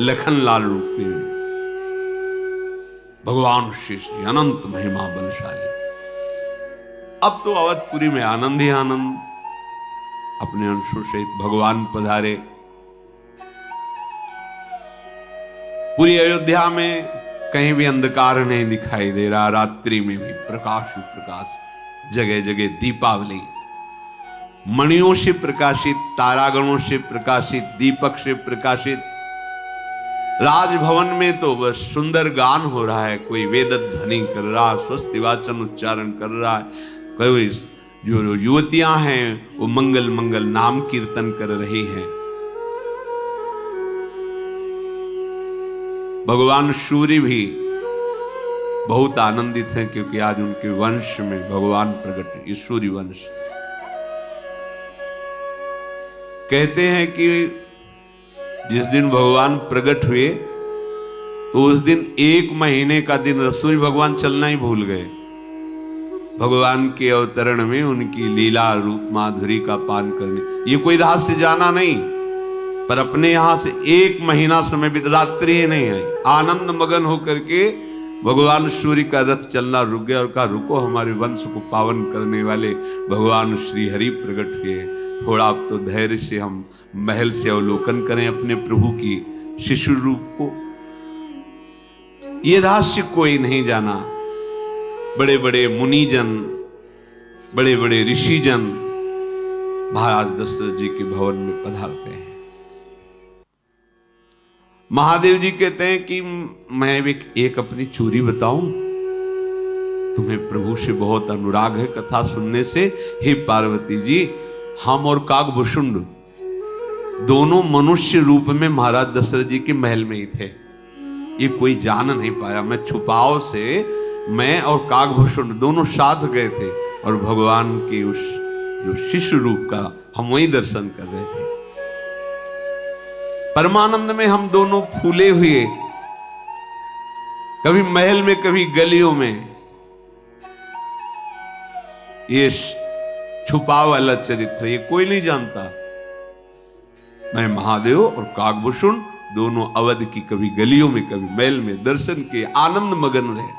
लखनलाल रूप में भगवान शेष जी अनंत महिमा बलशाली। अब तो अवधपुरी में आनंद ही आनंद, अपने अंशों सहित भगवान पधारे। पूरी अयोध्या में कहीं भी अंधकार नहीं दिखाई दे रहा, रात्रि में भी प्रकाश ही प्रकाश, जगह जगह दीपावली, मणियों से प्रकाशित, तारागणों से प्रकाशित, दीपक से प्रकाशित। राजभवन में तो बस सुंदर गान हो रहा है, कोई वेद ध्वनि कर रहा है, स्वस्ति वाचन उच्चारण कर रहा है, कोई जो युवतियां हैं वो मंगल मंगल नाम कीर्तन कर रही हैं। भगवान सूर्य भी बहुत आनंदित हैं क्योंकि आज उनके वंश में भगवान प्रकट, ये सूर्य वंश। कहते हैं कि जिस दिन भगवान प्रकट हुए तो उस दिन 1 महीने का दिन सूर्य भगवान चलना ही भूल गए। भगवान के अवतरण में उनकी लीला रूप माधुरी का पान करने, ये कोई रात से जाना नहीं, पर अपने यहां से 1 महीना समय बीत, रात्रि ही नहीं आई, आनंद मगन होकर के भगवान सूर्य का रथ चलना रुक गया और कहा रुको, हमारे वंश को पावन करने वाले भगवान श्री हरि प्रकट हुए। थोड़ा अब तो धैर्य से हम महल से अवलोकन करें अपने प्रभु की शिशु रूप को। ये रहस्य कोई नहीं जाना। बड़े बड़े मुनिजन, बड़े बड़े ऋषिजन महाराज दशरथ जी के भवन में पधारते हैं। महादेव जी कहते हैं कि मैं एक अपनी चोरी बताऊं, तुम्हें प्रभु से बहुत अनुराग है कथा सुनने से। हे पार्वती जी, हम और काकभूषुंड दोनों मनुष्य रूप में महाराज दशरथ जी के महल में ही थे, ये कोई जान नहीं पाया। मैं छुपाव से, मैं और काकभूषुंड दोनों साथ गए थे और भगवान के उस जो शिशु रूप का हम वही दर्शन कर रहे थे। परमानंद में हम दोनों फूले हुए, कभी महल में कभी गलियों में। ये छुपा वाला चरित्र ये कोई नहीं जानता। मैं महादेव और काकभूषुंड दोनों अवध की कभी गलियों में कभी महल में दर्शन के आनंद मगन रहे।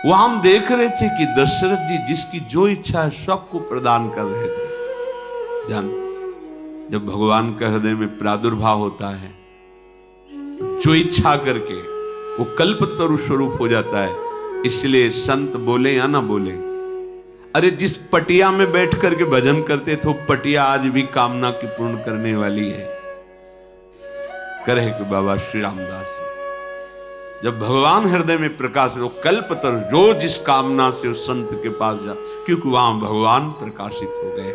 वहां हम देख रहे थे कि दशरथ जी जिसकी जो इच्छा है सबको प्रदान कर रहे थे। जानते, जब भगवान का हृदय में प्रादुर्भाव होता है, जो इच्छा करके वो कल्पतरु स्वरूप हो जाता है। इसलिए संत बोले या ना बोले, अरे जिस पटिया में बैठ करके भजन करते थे वो पटिया आज भी कामना की पूर्ण करने वाली है। कहे कि बाबा श्री रामदास, जब भगवान हृदय में प्रकाश हो, कल्पतरु जो जिस कामना से उस संत के पास जा, क्योंकि वहां भगवान प्रकाशित हो गए।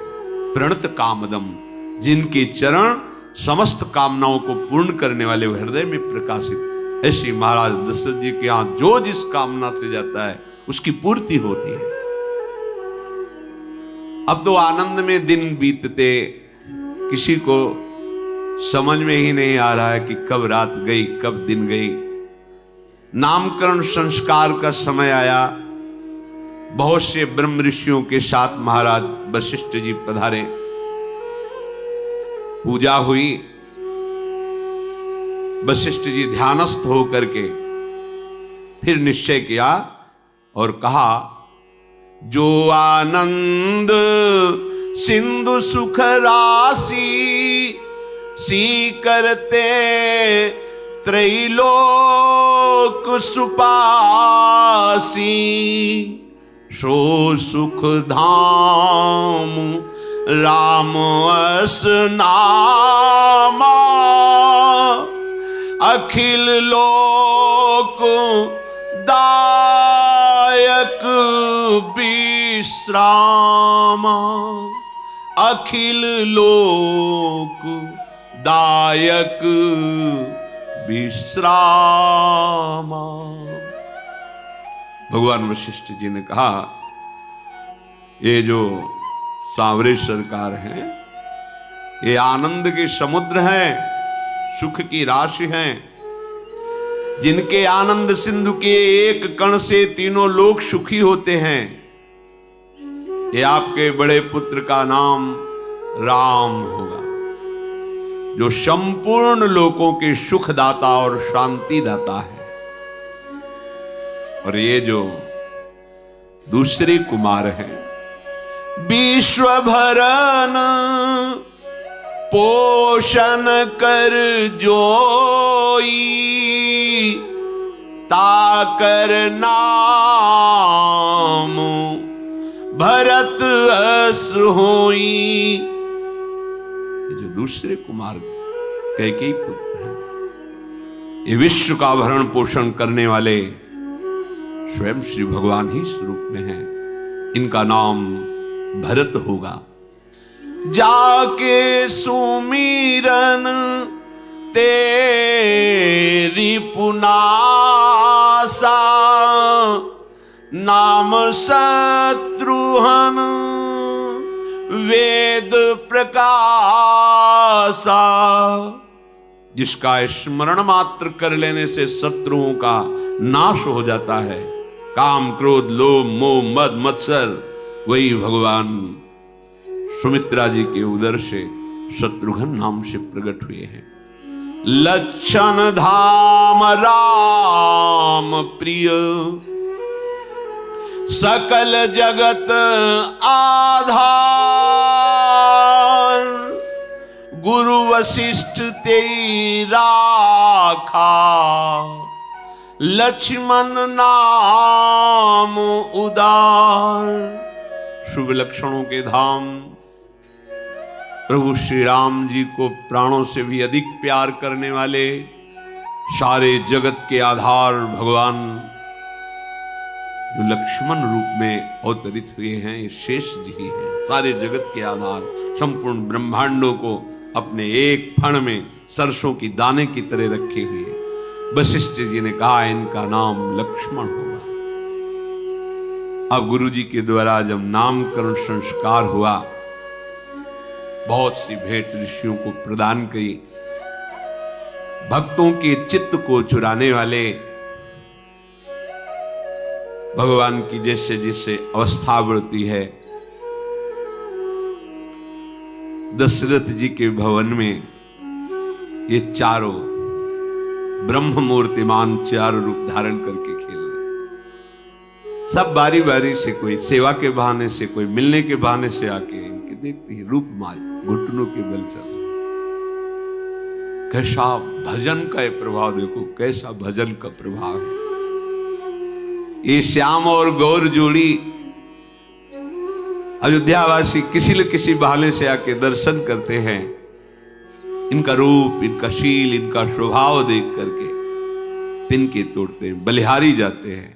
प्रणत कामदम, जिनके चरण समस्त कामनाओं को पूर्ण करने वाले हृदय में प्रकाशित। ऐसी महाराज दशरथ जी के यहां जो जिस कामना से जाता है उसकी पूर्ति होती है। अब तो आनंद में दिन बीतते, किसी को समझ में ही नहीं आ रहा है कि कब रात गई कब दिन गई। नामकरण संस्कार का समय आया। बहुत से ब्रह्म ऋषियों के साथ महाराज वशिष्ठ जी पधारे। पूजा हुई। वशिष्ठ जी ध्यानस्थ होकर के फिर निश्चय किया और कहा, जो आनंद सिंधु सुख राशि सी करते त्रैलोक सुपासी, सो सुख धाम राम अस नामा, अखिल लोक दायक विश्रामा, अखिल लोक दायक विश्रामा। भगवान वशिष्ठ जी ने कहा, ये जो सांवरे सरकार हैं, ये आनंद के समुद्र हैं, सुख की राशि हैं, जिनके आनंद सिंधु के एक कण से तीनों लोग सुखी होते हैं। ये आपके बड़े पुत्र का नाम राम होगा, जो संपूर्ण लोकों के सुखदाता और शांति दाता है। और ये जो दूसरे कुमार हैं, विश्व भरन पोषण कर जोई, ताकर नाम भरत अस होई। ये जो दूसरे कुमार कैकेयी पुत्र हैं, ये विश्व का भरण पोषण करने वाले स्वयं श्री भगवान ही स्वरूप में हैं। इनका नाम भरत होगा। जाके सुमीरन तेरी पुनासा, नाम शत्रुहन वेद प्रकाशा, जिसका स्मरण मात्र कर लेने से शत्रुओं का नाश हो जाता है। काम क्रोध लोभ मोह मद मत्सर, वही भगवान सुमित्रा जी के उदर से शत्रुघ्न नाम से प्रकट हुए हैं। लक्षण धाम राम प्रिय, सकल जगत आधार, गुरु वशिष्ठ तेई राखा, लक्ष्मण नाम उदार। शुभ लक्षणों के धाम प्रभु श्री राम जी को प्राणों से भी अधिक प्यार करने वाले, सारे जगत के आधार भगवान जो लक्ष्मण रूप में अवतरित हुए हैं, ये शेष जी ही हैं। सारे जगत के आधार, संपूर्ण ब्रह्मांडों को अपने एक फण में सरसों की दाने की तरह रखे हुए। वशिष्ठ जी ने कहा, इनका नाम लक्ष्मण होगा। अब गुरु जी के द्वारा जब नामकरण संस्कार हुआ, बहुत सी भेंट ऋषियों को प्रदान करी। भक्तों के चित्त को चुराने वाले भगवान की जैसे जैसे अवस्था बढ़ती है, दशरथ जी के भवन में ये चारों ब्रह्म मूर्तिमान चारों रूप धारण करके खेल रहे। सब बारी बारी से, कोई सेवा के बहाने से, कोई मिलने के बहाने से आके इनके देखते ही रूप माल घुटनों के बल चल रहे। कैसा भजन का ये प्रभाव देखो, कैसा भजन का प्रभाव है। ये श्याम और गौर जोड़ी अयोध्यावासी किसी न किसी बहाने से आके दर्शन करते हैं। इनका रूप, इनका शील, इनका स्वभाव देख करके तिनके तोड़ते हैं, बलिहारी जाते हैं।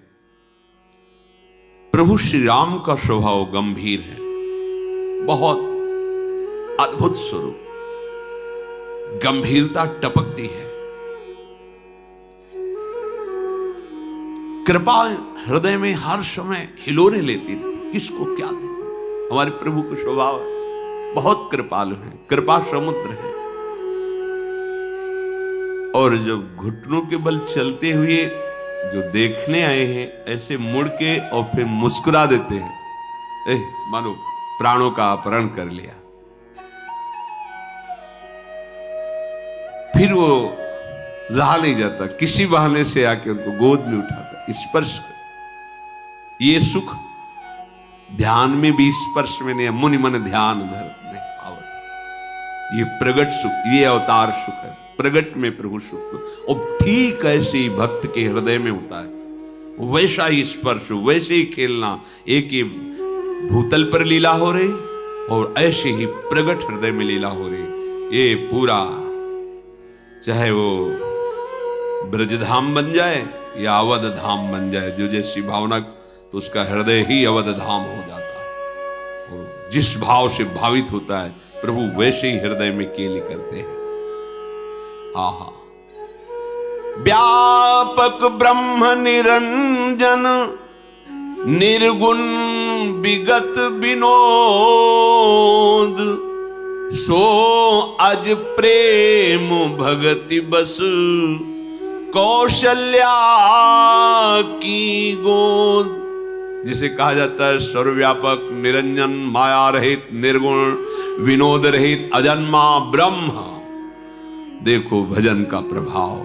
प्रभु श्री राम का स्वभाव गंभीर है, बहुत अद्भुत स्वरूप, गंभीरता टपकती है। कृपा हृदय में हर समय हिलोरे लेती थी, किसको क्या दे। हमारे प्रभु का स्वभाव बहुत कृपालु है, कृपा समुद्र है। और जब घुटनों के बल चलते हुए जो देखने आए हैं ऐसे मुड़ के और फिर मुस्कुरा देते हैं, मानो प्राणों का अपहरण कर लिया। फिर वो रहा नहीं जाता, किसी बहाने से आके उनको गोद में उठाता, स्पर्श कर। ये सुख ध्यान में भी स्पर्श में नहीं, मुनि मन ध्यान धर नहीं पावत। ये प्रगट सुख, ये अवतार सुख है, प्रगट में प्रभु सुख। और ठीक ऐसे ही भक्त के हृदय में होता है, वैसा ही स्पर्श, वैसे ही खेलना। एक ही भूतल पर लीला हो रही और ऐसे ही प्रगट हृदय में लीला हो रही। ये पूरा, चाहे वो ब्रजधाम बन जाए या अवध धाम बन जाए, जो जैसी भावना, तो उसका हृदय ही अवध धाम हो जाता है। और जिस भाव से भावित होता है प्रभु, वैसे ही हृदय में केली करते हैं। आहा, व्यापक ब्रह्म निरंजन निर्गुण विगत विनोद, सो अज प्रेम भगति बस कौशल्या की गोद। जिसे कहा जाता है सर्वव्यापक, निरंजन, माया रहित, निर्गुण, विनोद रहित, अजन्मा ब्रह्म। देखो भजन का प्रभाव,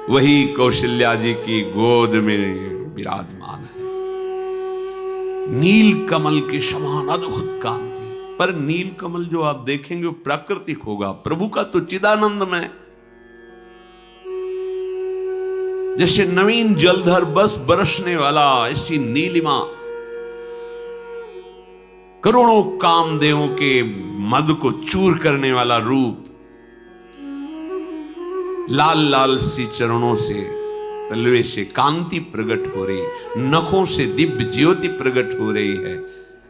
वही कौशल्या जी की गोद में विराजमान है। नील कमल के समान अद्भुत कांति। पर नील कमल जो आप देखेंगे वो प्राकृतिक होगा, प्रभु का तो चिदानंदमय, जैसे नवीन जलधर बस बरसने वाला, ऐसी नीलिमा, करोड़ों कामदेवों के मद को चूर करने वाला रूप, लाल लाल सी चरणों से, तलवे से कांति प्रकट हो रही, नखों से दिव्य ज्योति प्रकट हो रही है।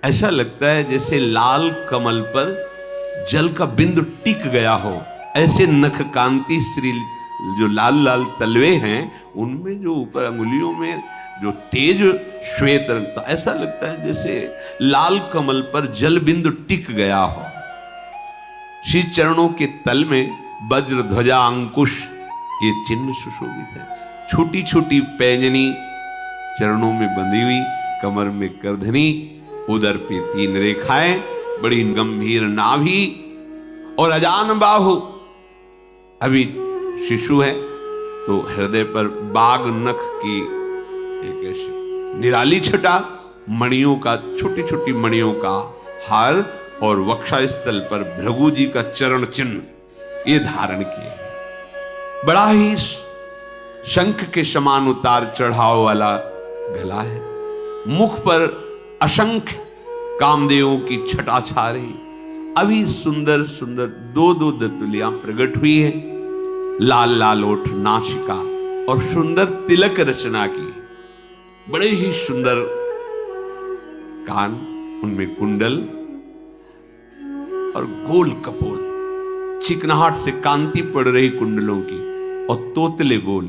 ऐसा लगता है जैसे लाल कमल पर जल का बिंदु टिक गया हो। ऐसे नख कांति श्री जो लाल लाल तलवे हैं, उनमें जो ऊपर अंगुलियों में जो तेज श्वेत रंग, तो ऐसा लगता है जैसे लाल कमल पर जल बिंदु टिक गया हो। श्री चरणों के तल में वज्र ध्वजा अंकुश ये चिन्ह सुशोभित है। छोटी छोटी पैंजनी चरणों में बंधी हुई, कमर में करधनी, उदर पे 3 रेखाएं, बड़ी गंभीर नाभि और अजान बाहु। अभी शिशु है तो हृदय पर बाघ नख की एक ऐसी निराली छटा, मणियों का, छोटी छोटी मणियों का हार और वक्षस्थल पर भृगु जी का चरण चिन्ह ये धारण किए। बड़ा ही शंख के समान उतार चढ़ाव वाला गला है। मुख पर असंख्य कामदेवों की छटा छा रही। अभी सुंदर सुंदर 2-2 दंतुलियां प्रकट हुई है। लाल लाल ओठ, नासिका और सुंदर तिलक रचना की। बड़े ही सुंदर कान, उनमें कुंडल और गोल कपोल, चिकनाहट से कांति पड़ रही कुंडलों की, और तोतले बोल,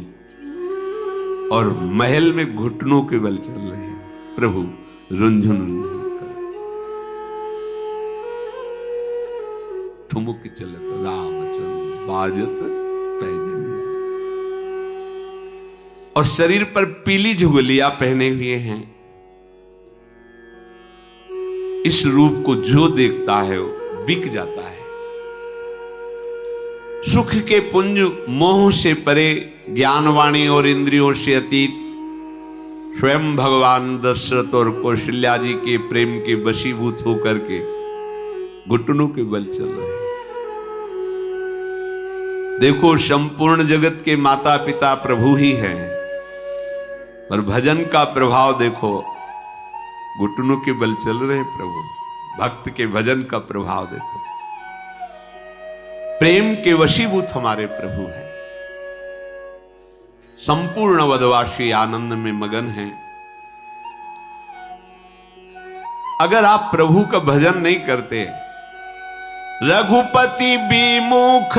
और महल में घुटनों के बल चल रहे हैं प्रभु रुंझुन कर। ठुमुक चलत रामचंद्र बाजत पैजनिया, और शरीर पर पीली झुगलियां पहने हुए हैं। इस रूप को जो देखता है वो बिक जाता है। सुख के पुंज मोह से परे, ज्ञानवाणी और इंद्रियों से अतीत, स्वयं भगवान दशरथ और कौशल्या जी के प्रेम के वशीभूत होकर के घुटनों के बल चल रहे हैं। देखो, संपूर्ण जगत के माता पिता प्रभु ही हैं, पर भजन का प्रभाव देखो, घुटनों के बल चल रहे हैं प्रभु। भक्त के भजन का प्रभाव देखो, प्रेम के वशीभूत हमारे प्रभु हैं। संपूर्ण वदवासी आनंद में मगन हैं। अगर आप प्रभु का भजन नहीं करते, रघुपति विमुख,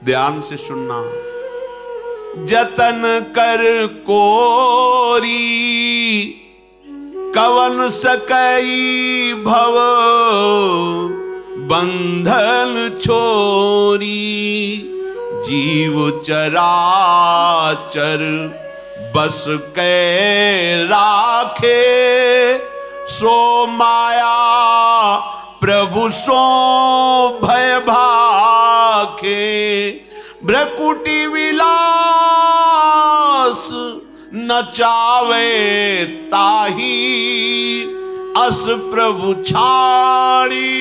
ध्यान से सुनना, जतन कर कोरी, कवन सकई भव बंधन छोरी, जीव चराचर बस के राखे, सो माया प्रभु सो भय भाखे। भ्रकुटी विलास नचावे ताही, अस प्रभु छाड़ी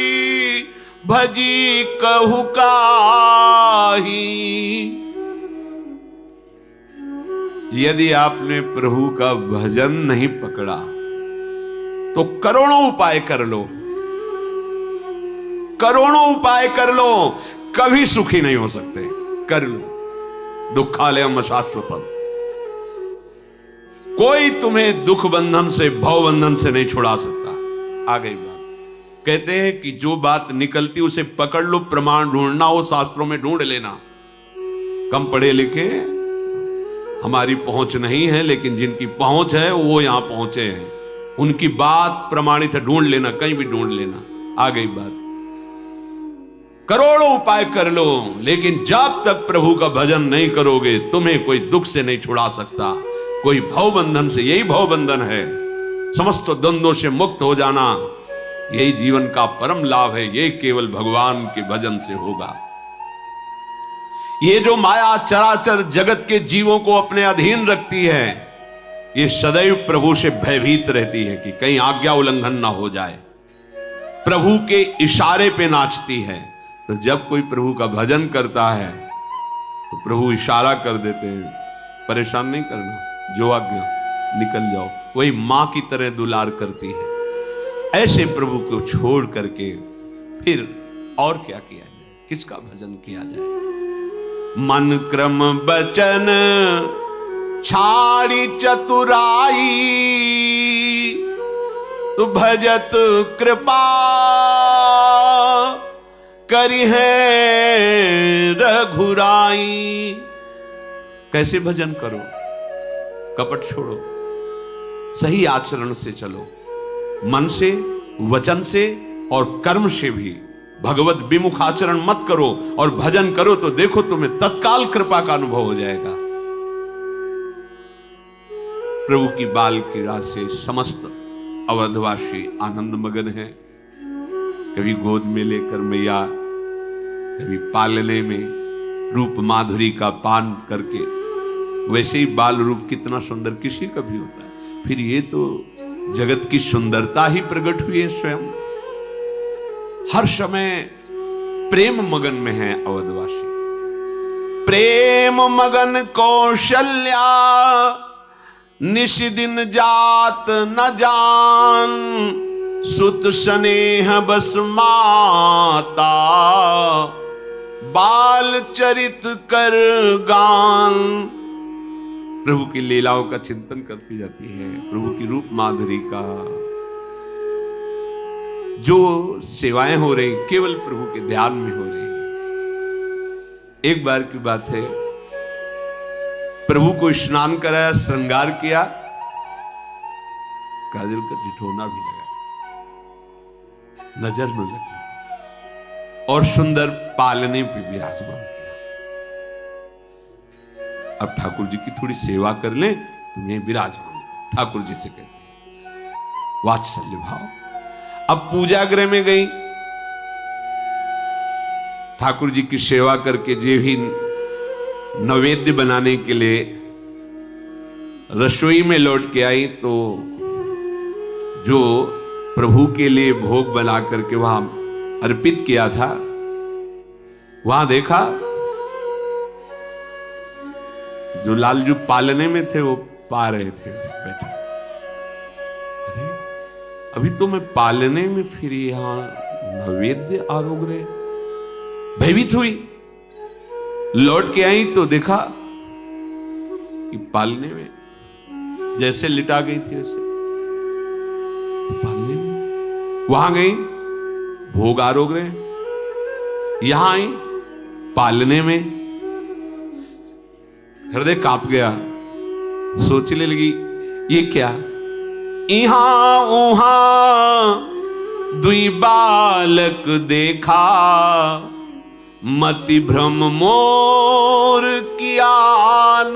भजी कहु काही। यदि आपने प्रभु का भजन नहीं पकड़ा तो करोड़ों उपाय कर लो, करोड़ों उपाय कर लो, कभी सुखी नहीं हो सकते। कर लो, दुखालयम अशाश्वतम। कोई तुम्हें दुख बंधन से, भव बंधन से नहीं छुड़ा सकता। आ गई बात। कहते हैं कि जो बात निकलती उसे पकड़ लो, प्रमाण ढूंढना हो शास्त्रों में ढूंढ लेना। कम पढ़े लिखे हमारी पहुंच नहीं है, लेकिन जिनकी पहुंच है वो यहां पहुंचे हैं, उनकी बात प्रमाणित है, ढूंढ लेना, कहीं भी ढूंढ लेना। आ गई बात। करोड़ों उपाय कर लो, लेकिन जब तक प्रभु का भजन नहीं करोगे तुम्हें कोई दुख से नहीं छुड़ा सकता, कोई भव बंधन से। यही भव बंधन है, समस्त द्वंद्वों से मुक्त हो जाना, यही जीवन का परम लाभ है। यही केवल भगवान के भजन से होगा। ये जो माया चराचर जगत के जीवों को अपने अधीन रखती है, ये सदैव प्रभु से भयभीत रहती है कि कहीं आज्ञा उल्लंघन ना हो जाए, प्रभु के इशारे पे नाचती है। तो जब कोई प्रभु का भजन करता है तो प्रभु इशारा कर देते हैं, परेशान नहीं करना, जो आज्ञा निकल जाओ। वही मां की तरह दुलार करती है। ऐसे प्रभु को छोड़ करके फिर और क्या किया जाए, किसका भजन किया जाए? मन क्रम बचन छाड़ी चतुराई, तु भजत कृपा करी है रघुराई। कैसे भजन करो? कपट छोड़ो, सही आचरण से चलो, मन से, वचन से और कर्म से भी भगवत विमुख आचरण मत करो और भजन करो तो देखो तुम्हें तत्काल कृपा का अनुभव हो जाएगा। प्रभु की बाल क्रीड़ा से समस्त अवधवासी आनंद मगन है। कभी गोद में लेकर मैया, कभी पालने में रूप माधुरी का पान करके। वैसे ही बाल रूप कितना सुंदर किसी का भी होता है, फिर ये तो जगत की सुंदरता ही प्रकट हुई है स्वयं। हर समय प्रेम मगन में है अवधवासी। प्रेम मगन कौशल्या, निश दिन जात न जान, सुत स्नेह बस माता, बाल चरित कर गान। प्रभु की लीलाओं का चिंतन करती जाती है, प्रभु की रूप माधुरी का। जो सेवाएं हो रही केवल प्रभु के ध्यान में हो रही है। एक बार की बात है, प्रभु को स्नान कराया, श्रृंगार किया, काजल का ढिढोना भी लगाया, नजर न लग जाए, और सुंदर पालने पे विराजमान किया। अब ठाकुर जी की थोड़ी सेवा कर ले, तुम्हें विराजमान ठाकुर जी से कहते वात्सल्य भाव। अब पूजा गृह में गई, ठाकुर जी की सेवा करके जो ही नैवेद्य बनाने के लिए रसोई में लौट के आई, तो जो प्रभु के लिए भोग बना करके वहां अर्पित किया था, वहां देखा जो लालजू पालने में थे वो पा रहे थे बैठे। अरे अभी तो मैं पालने में, फिर यहां नैवेद्य आरोग रहे। भयभीत हुई, लौट के आई तो देखा कि पालने में जैसे लिटा गई थी वैसे पालने में। वहां गई, भोग आरोग रहे, यहां आई पालने में। हृदय कांप गया, सोचने लगी ये क्या, इहां उहां दुई बालक देखा, मति भ्रम मोर कियान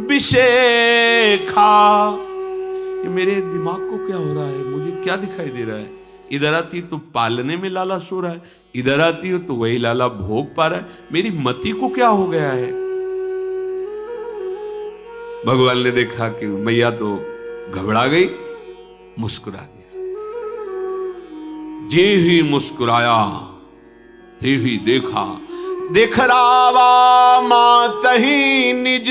विशेखा। ये मेरे दिमाग को क्या हो रहा है, मुझे क्या दिखाई दे रहा है? इधर आती तो पालने में लाला सो रहा है, इधर आती हो तो वही लाला भोग पा रहा है, मेरी मति को क्या हो गया है? भगवान ने देखा कि मैया तो घबरा गई, मुस्कुरा दिया। जे ही मुस्कुराया ते ही देखा, देख रावा मातही निज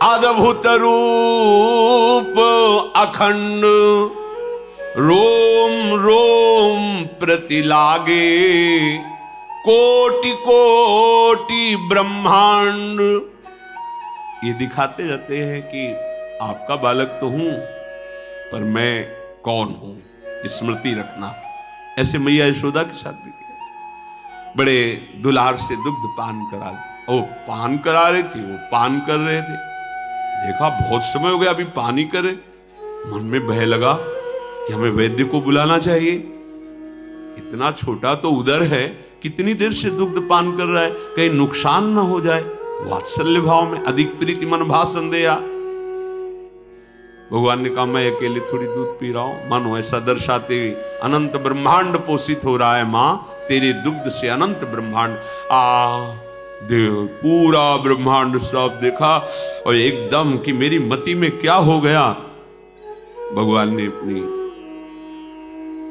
अद्भुत रूप अखंड। रोम रोम प्रति लागे कोटि कोटि ब्रह्मांड। ये दिखाते जाते हैं कि आपका बालक तो हूं, पर मैं कौन हूं, स्मृति रखना। ऐसे मैया यशोदा के साथ भी किया। बड़े दुलार से दुग्ध पान करा, वो पान करा रही थी, वो पान कर रहे थे। देखा बहुत समय हो गया, अभी पानी करे। मन में भय लगा कि हमें वैद्य को बुलाना चाहिए। इतना छोटा तो उधर है, कितनी देर से दुग्ध पान कर रहा है, कहीं नुकसान ना हो जाए। वात्सल्य भाव में अधिक प्रीति मन भाषण दिया। भगवान ने कहा मैं अकेले थोड़ी दूध पी रहा हूं, मानो ऐसा दर्शाते हुए अनंत ब्रह्मांड पोषित हो रहा है मां, तेरे दुग्ध से अनंत ब्रह्मांड। देव पूरा ब्रह्मांड सब देखा और एकदम कि मेरी मति में क्या हो गया। भगवान ने अपनी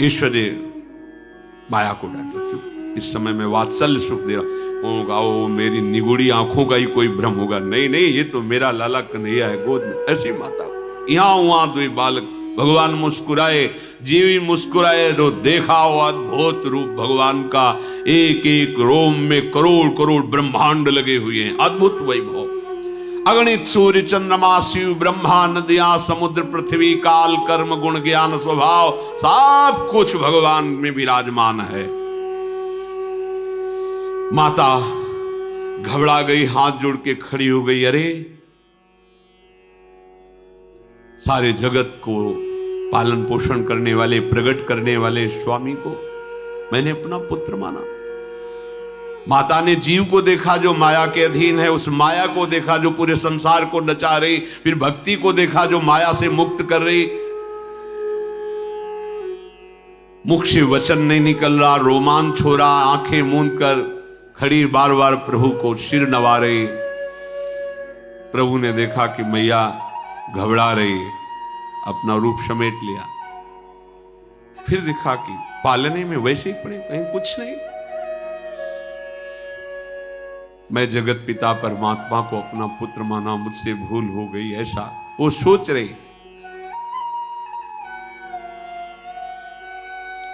ईश्वरीय माया को डांटा, इस समय मैं वात्सल्य सुख दे रहा हूँ। ओ मेरी निगुड़ी आंखों का ही कोई भ्रम होगा, नहीं नहीं ये तो मेरा लाला कन्हैया है गोद में। ऐसी माता यहां वहां दो बालक। भगवान मुस्कुराए, जीवी मुस्कुराए तो देखा वो अद्भुत रूप भगवान का। एक एक रोम में करोड़ करोड़ ब्रह्मांड लगे हुए हैं, अद्भुत वैभव। अगणित सूर्य चंद्रमा शिव ब्रह्मा नदियां समुद्र पृथ्वी काल कर्म गुण ज्ञान स्वभाव सब कुछ भगवान में विराजमान है। माता घबरा गई, हाथ जोड़ के खड़ी हो गई। अरे सारे जगत को पालन पोषण करने वाले, प्रकट करने वाले स्वामी को मैंने अपना पुत्र माना। माता ने जीव को देखा जो माया के अधीन है, उस माया को देखा जो पूरे संसार को नचा रही, फिर भक्ति को देखा जो माया से मुक्त कर रही। मुख से वचन नहीं निकल रहा, रोमांच हो रहा, आंखें मूंद कर खड़ी बार बार प्रभु को सिर नवा रही। प्रभु ने देखा कि मैया घबरा रही, अपना रूप समेट लिया। फिर देखा कि पालने में वैसे ही पड़े, कहीं कुछ नहीं। मैं जगत पिता परमात्मा को अपना पुत्र माना, मुझसे भूल हो गई, ऐसा वो सोच रही।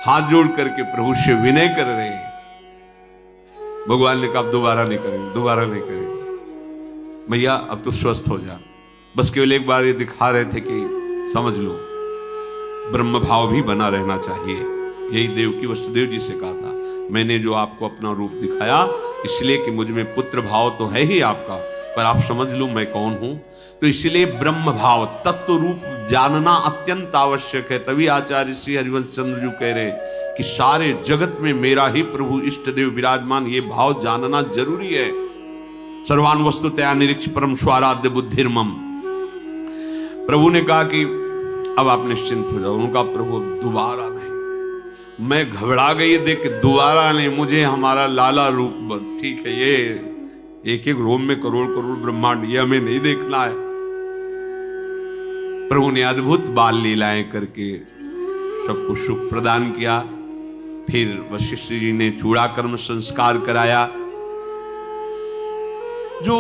हाथ जोड़ करके प्रभु से विनय कर रहे। भगवान ने कहा दोबारा नहीं करेंगे, दोबारा नहीं करेंगे। भैया अब तो स्वस्थ हो जा। बस केवल एक बार ये दिखा रहे थे कि समझ लो ब्रह्म भाव भी बना रहना चाहिए। यही देवकी वसुदेव जी से कहा था, मैंने जो आपको अपना रूप दिखाया इसलिए कि मुझ में पुत्र भाव तो है ही आपका, पर आप समझ लो मैं कौन हूं। तो इसलिए ब्रह्म भाव तत्व रूप जानना अत्यंत आवश्यक है। तभी आचार्य श्री हरिवंश चंद्र जी कह रहे कि सारे जगत में मेरा ही प्रभु इष्ट देव विराजमान, ये भाव जानना जरूरी है। सर्वान वस्तुतया निरीक्ष परम स्वाराध्य बुद्धिर्मम। प्रभु ने कहा कि अब आप निश्चिंत हो जाओ। उनका प्रभु दोबारा नहीं। मैं घबरा गई देख के, दोबारा नहीं, मुझे हमारा लाला रूप ठीक है, ये एक एक रोम में करोड़ करोड़ ब्रह्मांड, ये हमें नहीं देखना है। प्रभु ने अद्भुत बाल लीलाएं करके सबको सुख प्रदान किया। फिर वशिष्ठ जी ने चूड़ाकर्म संस्कार कराया। जो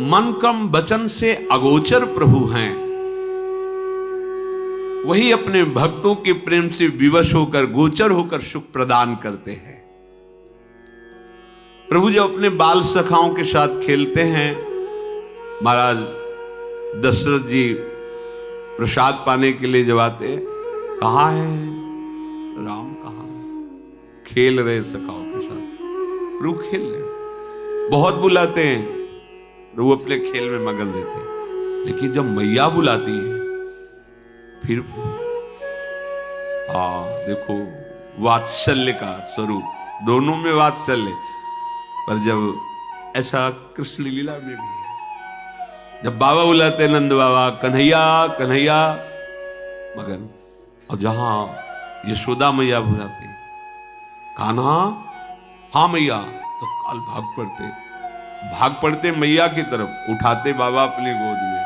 मन क्रम वचन से अगोचर प्रभु हैं, वही अपने भक्तों के प्रेम से विवश होकर गोचर होकर सुख प्रदान करते हैं। प्रभु जब अपने बाल सखाओं के साथ खेलते हैं, महाराज दशरथ जी प्रसाद पाने के लिए जब आते हैं, कहाँ है राम, कहाँ है? खेल रहे सखाओं के साथ। प्रभु खेल रहे, बहुत बुलाते हैं, प्रभु अपने खेल में मगन रहते हैं। लेकिन जब मैया बुलाती है फिर देखो वात्सल्य का स्वरूप, दोनों में वात्सल्य। पर जब ऐसा कृष्ण लीला में भी है, जब बाबा बुलाते नंद बाबा कन्हैया कन्हैया, मगन, और जहां यशोदा मैया बुलाते कान्हा, हाँ मैया, तो काल भाग पड़ते मैया की तरफ, उठाते बाबा अपनी गोद में।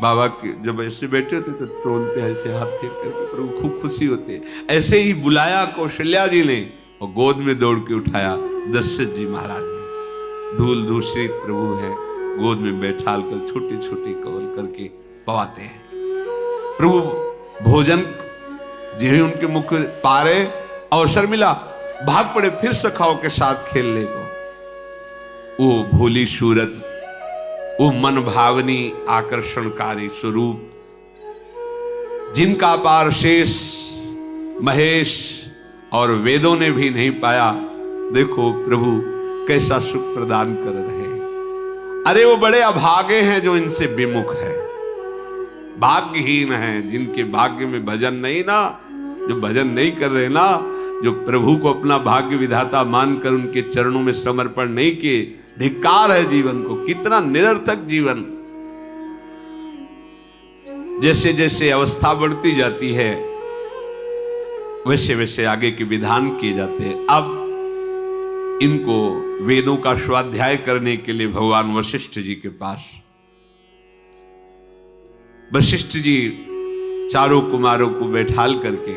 बाबा के जब ऐसे बैठे होते तो टोलते ऐसे हाथ फेर करके, प्रभु खूब खुशी होते। ऐसे ही बुलाया कौशल्या जी ने और गोद में दौड़ के उठाया दशरथ जी महाराज ने। धूल धूषित प्रभु है, गोद में बैठाल कर छोटे छोटे कवल करके पवाते हैं। प्रभु भोजन जी उनके मुख पारे, अवसर मिला भाग पड़े फिर सखाओं के साथ खेलने को। वो भोली सूरत, वो मन भावनी आकर्षणकारी स्वरूप, जिनका पार शेष महेश और वेदों ने भी नहीं पाया, देखो प्रभु कैसा सुख प्रदान कर रहे हैं। अरे वो बड़े अभागे हैं जो इनसे विमुख है, भाग्यहीन हैं जिनके भाग्य में भजन नहीं ना, जो भजन नहीं कर रहे ना, जो प्रभु को अपना भाग्य विधाता मानकर उनके चरणों में समर्पण नहीं किए। धिक्कार है जीवन को, कितना निरर्थक जीवन। जैसे जैसे अवस्था बढ़ती जाती है वैसे वैसे आगे के विधान किए जाते हैं। अब इनको वेदों का स्वाध्याय करने के लिए भगवान वशिष्ठ जी के पास, वशिष्ठ जी चारों कुमारों को बैठाल करके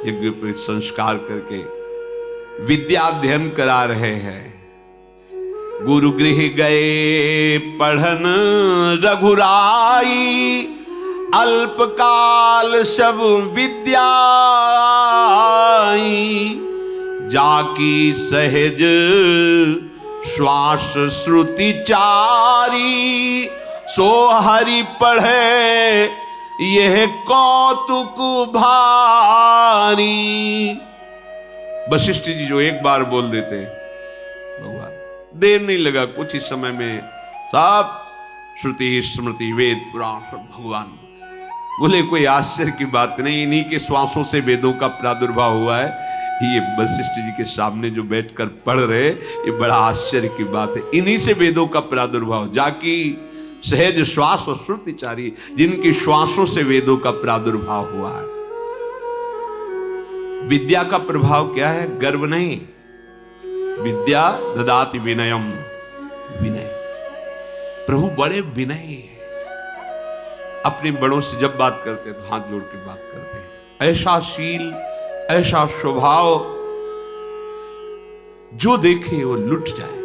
यज्ञ पर संस्कार करके विद्या अध्ययन करा रहे हैं। गुरु गृह गए पढ़न रघुराई, अल्पकाल सब विद्या जाकी सहज श्वास श्रुति चारी, सो हरि पढ़े यह कौतुक भारी। वशिष्ठ जी जो एक बार बोल देते, भगवान देर नहीं लगा, कुछ ही समय में सब श्रुति स्मृति वेद पुराण सब भगवान बोले। कोई आश्चर्य की बात नहीं, इन्हीं के श्वासों से वेदों का प्रादुर्भाव हुआ है। ये वशिष्ठ जी के सामने जो बैठकर पढ़ रहे, ये बड़ा आश्चर्य की बात है। इन्हीं से वेदों का प्रादुर्भाव, जाकी सहज श्वास और श्रुति चारी, जिनकी श्वासों से वेदों का प्रादुर्भाव हुआ है। विद्या का प्रभाव क्या है? गर्व नहीं, विद्या ददाति विनयम, विनय। प्रभु बड़े विनयी है, अपने बड़ों से जब बात करते तो हाथ जोड़ के बात करते हैं। ऐसा शील, ऐसा स्वभाव, जो देखे वो लुट जाए।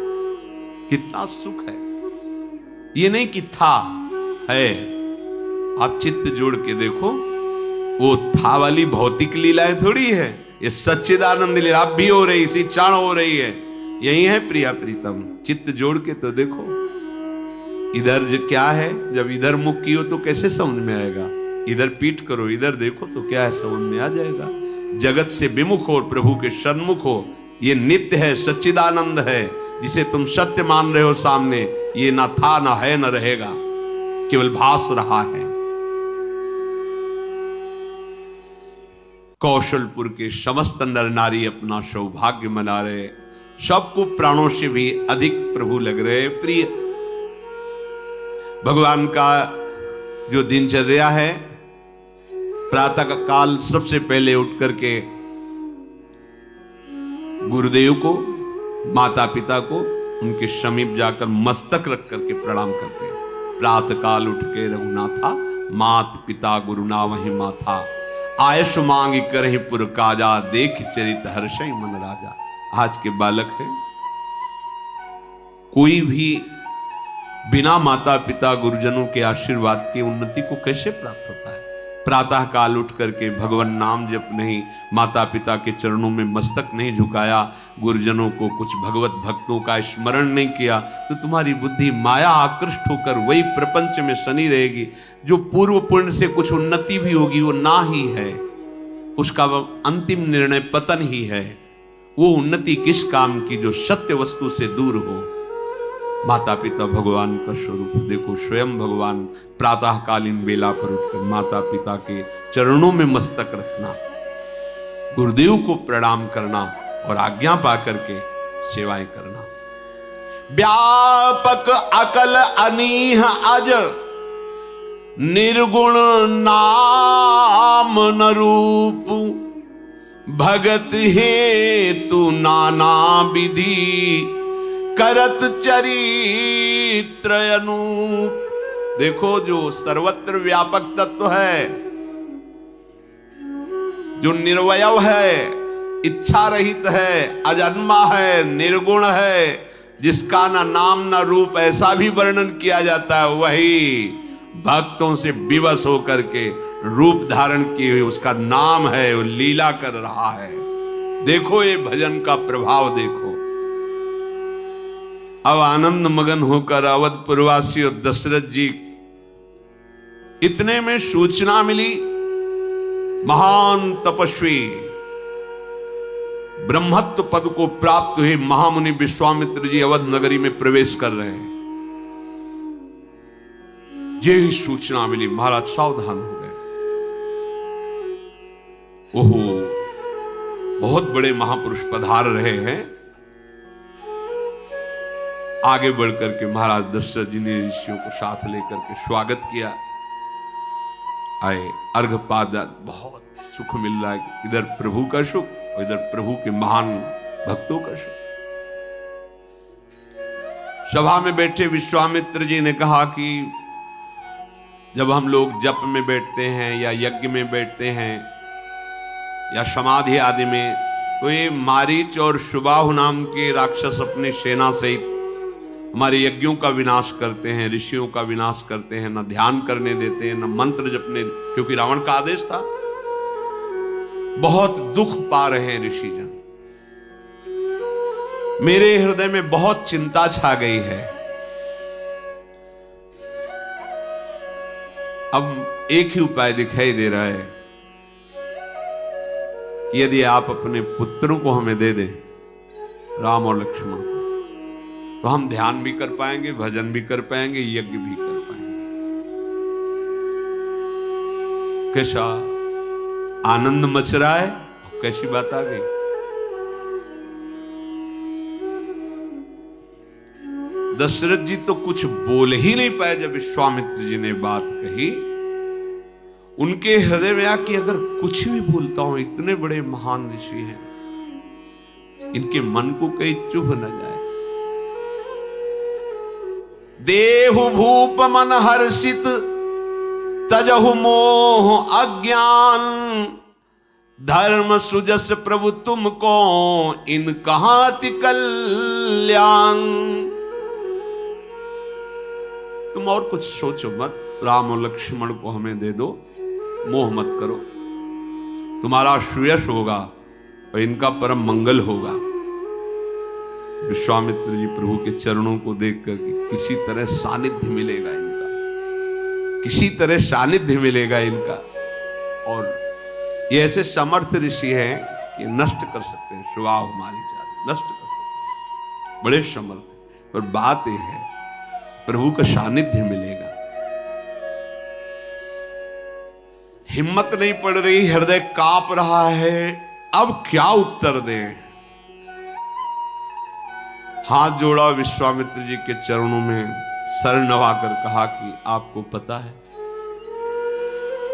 कितना सुख है। ये नहीं कि था है, आप चित्त जोड़ के देखो, वो था वाली भौतिक लीलाएं थोड़ी है, ये सच्चिदानंद लीला अब भी हो रही, इसी क्षण हो रही है। यही है प्रिया प्रीतम, चित्त जोड़ के तो देखो। इधर क्या है, जब इधर मुख की हो तो कैसे समझ में आएगा? इधर पीठ करो, इधर देखो तो क्या है, समझ में आ जाएगा। जगत से विमुख हो और प्रभु के सन्मुख हो, ये नित्य है, सच्चिदानंद है, जिसे तुम सत्य मान रहे हो सामने, ये ना था ना है ना रहेगा, केवल भास रहा है। कौशलपुर के समस्त नर नारी अपना सौभाग्य मना रहे, सबको प्राणों से भी अधिक प्रभु लग रहे प्रिय। भगवान का जो दिनचर्या है, प्रातः का काल सबसे पहले उठ करके गुरुदेव को, माता पिता को उनके समीप जाकर मस्तक रख करके प्रणाम करते हैं। प्रातः काल उठ के रघुनाथा, मात पिता गुरु नावहि माथा, आयु मांग करहि पुर काजा, देख चरित हर्षै मन राजा। आज के बालक हैं, कोई भी बिना माता पिता गुरुजनों के आशीर्वाद के उन्नति को कैसे प्राप्त होता है? प्रातः काल उठ करके भगवान नाम जप नहीं, माता पिता के चरणों में मस्तक नहीं झुकाया, गुरुजनों को, कुछ भगवत भक्तों का स्मरण नहीं किया, तो तुम्हारी बुद्धि माया आकृष्ट होकर वही प्रपंच में सनी रहेगी। जो पूर्व पुण्य से कुछ उन्नति भी होगी वो ना ही है, उसका अंतिम निर्णय पतन ही है। वो उन्नति किस काम की जो सत्य वस्तु से दूर हो। माता पिता भगवान का स्वरूप देखो, स्वयं भगवान प्रातःकालीन बेला पर उठकर माता पिता के चरणों में मस्तक रखना, गुरुदेव को प्रणाम करना और आज्ञा पा करके सेवाएं करना। व्यापक अकल अनीह अज, निर्गुण नाम न रूप, भगत हेतु नाना विधि, करत चरित्र अनूप। देखो, जो सर्वत्र व्यापक तत्व है, जो निर्वयव है, इच्छा रहित है, अजन्मा है, निर्गुण है, जिसका ना नाम ना रूप ऐसा भी वर्णन किया जाता है, वही भक्तों से विवश होकर के रूप धारण किए हुए उसका नाम है, वो लीला कर रहा है। देखो ये भजन का प्रभाव देखो। अब आनंद मगन होकर अवधपुरवासी और दशरथ जी, इतने में सूचना मिली, महान तपस्वी ब्रह्मत्व पद को प्राप्त हुए महामुनि विश्वामित्र जी अवध नगरी में प्रवेश कर रहे हैं। यही सूचना मिली, महाराज सावधान हो गए। ओहो, बहुत बड़े महापुरुष पधार रहे हैं। आगे बढ़कर के महाराज दशरथ जी ने ऋषियों को साथ लेकर के स्वागत किया। आए, अर्घपाद, बहुत सुख मिल रहा है, इधर प्रभु का सुख और इधर प्रभु के महान भक्तों का सुख। सभा में बैठे विश्वामित्र जी ने कहा कि जब हम लोग जप में बैठते हैं या यज्ञ में बैठते हैं या समाधि आदि में, तो ये मारीच और सुबाहु नाम के राक्षस अपनी सेना सहित हमारे यज्ञों का विनाश करते हैं, ऋषियों का विनाश करते हैं, न ध्यान करने देते हैं, न मंत्र जपने, क्योंकि रावण का आदेश था। बहुत दुख पा रहे हैं ऋषिजन। मेरे हृदय में बहुत चिंता छा गई है। अब एक ही उपाय दिखाई दे रहा है, यदि आप अपने पुत्रों को हमें दे दें, राम और लक्ष्मण को, तो हम ध्यान भी कर पाएंगे, भजन भी कर पाएंगे, यज्ञ भी कर पाएंगे। कैसा आनंद मच रहा है, कैसी बात आ गई। दशरथ जी तो कुछ बोल ही नहीं पाए जब विश्वामित्र जी ने बात कही। उनके हृदय में आ कि अगर कुछ भी बोलता हूं, इतने बड़े महान ऋषि हैं, इनके मन को कहीं चुभ न जाए। देहु भूप मन हर्षित, तजहु मोह अज्ञान, धर्म सुजस प्रभु तुमको, इन कहाति कल्याण। तुम और कुछ सोचो मत, राम और लक्ष्मण को हमें दे दो, मोह मत करो, तुम्हारा श्रेयस होगा और इनका परम मंगल होगा। विश्वामित्र जी प्रभु के चरणों को देख करके किसी तरह सानिध्य मिलेगा इनका, किसी तरह सानिध्य मिलेगा इनका। और ये ऐसे समर्थ ऋषि हैं कि नष्ट कर सकते हैं, स्वभाव हमारी चाल नष्ट कर सकते हैं, बड़े समर्थ। पर बात यह है, प्रभु का सानिध्य मिलेगा। हिम्मत नहीं पड़ रही, हृदय कांप रहा है, अब क्या उत्तर दें। हाथ जोड़ा, विश्वामित्र जी के चरणों में सर नवाकर कहा कि आपको पता है,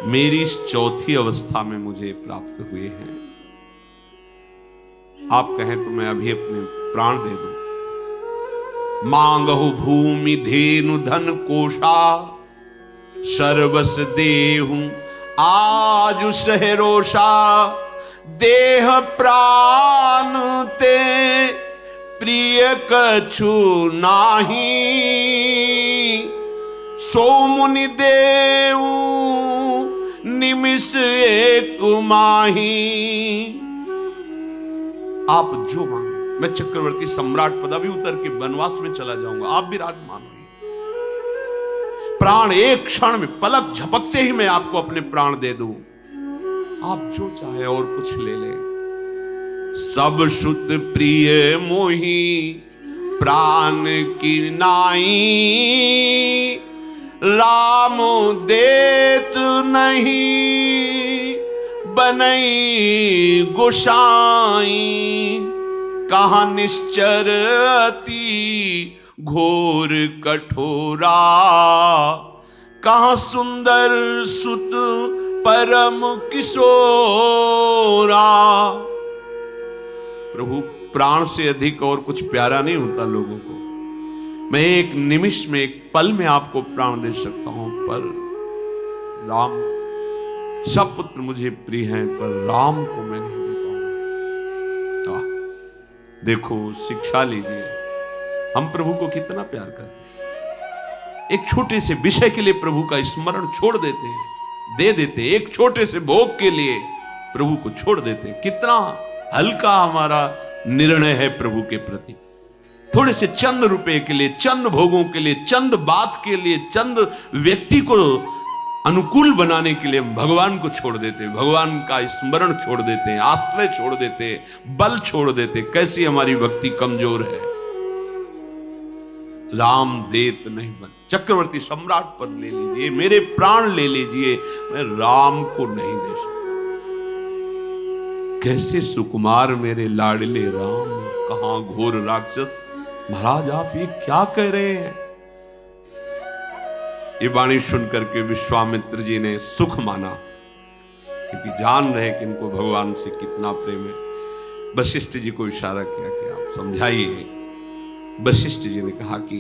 मेरी इस चौथी अवस्था में मुझे प्राप्त हुए हैं। आप कहें तो मैं अभी अपने प्राण दे दूं। मांगहु भूमि धेनु धन कोशा, सर्वस देहु आज सहरोषा, देह प्राण ते प्रिय कछु नाही, सो मुनि देव निमिष एक माही। आप जो मांगे, मैं चक्रवर्ती सम्राट पदवी उतर के वनवास में चला जाऊंगा, आप भी राजमान होइए। प्राण एक क्षण में, पलक झपकते ही मैं आपको अपने प्राण दे दूं, आप जो चाहे और कुछ ले ले। सब सुत प्रिय मोही प्राण की नाई, राम देत नहीं बनई गोसाई, कहाँ निश्चर अति घोर कठोरा, कहाँ सुंदर सुत परम किशोरा। प्रभु प्राण से अधिक और कुछ प्यारा नहीं होता लोगों को। मैं एक निमिष में, एक पल में आपको प्राण दे सकता हूं, पर राम, सब पुत्र मुझे प्रिय हैं पर राम को मैं नहीं दे पाऊंगा। देखो, शिक्षा लीजिए, हम प्रभु को कितना प्यार करते हैं। एक छोटे से विषय के लिए प्रभु का स्मरण छोड़ देते हैं, दे देते हैं। एक छोटे से भोग के लिए प्रभु को छोड़ देते हैं। कितना हल्का हमारा निर्णय है प्रभु के प्रति। थोड़े से चंद रुपए के लिए, चंद भोगों के लिए, चंद बात के लिए, चंद व्यक्ति को अनुकूल बनाने के लिए हम भगवान को छोड़ देते हैं, भगवान का स्मरण छोड़ देते हैं, आश्रय छोड़ देते हैं, बल छोड़ देते हैं। कैसी हमारी भक्ति कमजोर है। राम देत नहीं बन, चक्रवर्ती सम्राट पद ले लीजिए, मेरे प्राण ले लीजिए, मैं राम को नहीं दे सकता। कैसे सुकुमार मेरे लाडले राम, कहां घोर राक्षस। महाराज आप ये क्या कह रहे हैं। ये वाणी सुनकर के विश्वामित्र जी ने सुख माना, क्योंकि जान रहे कि इनको भगवान से कितना प्रेम है। वशिष्ठ जी को इशारा किया कि आप समझाइए। वशिष्ठ जी ने कहा कि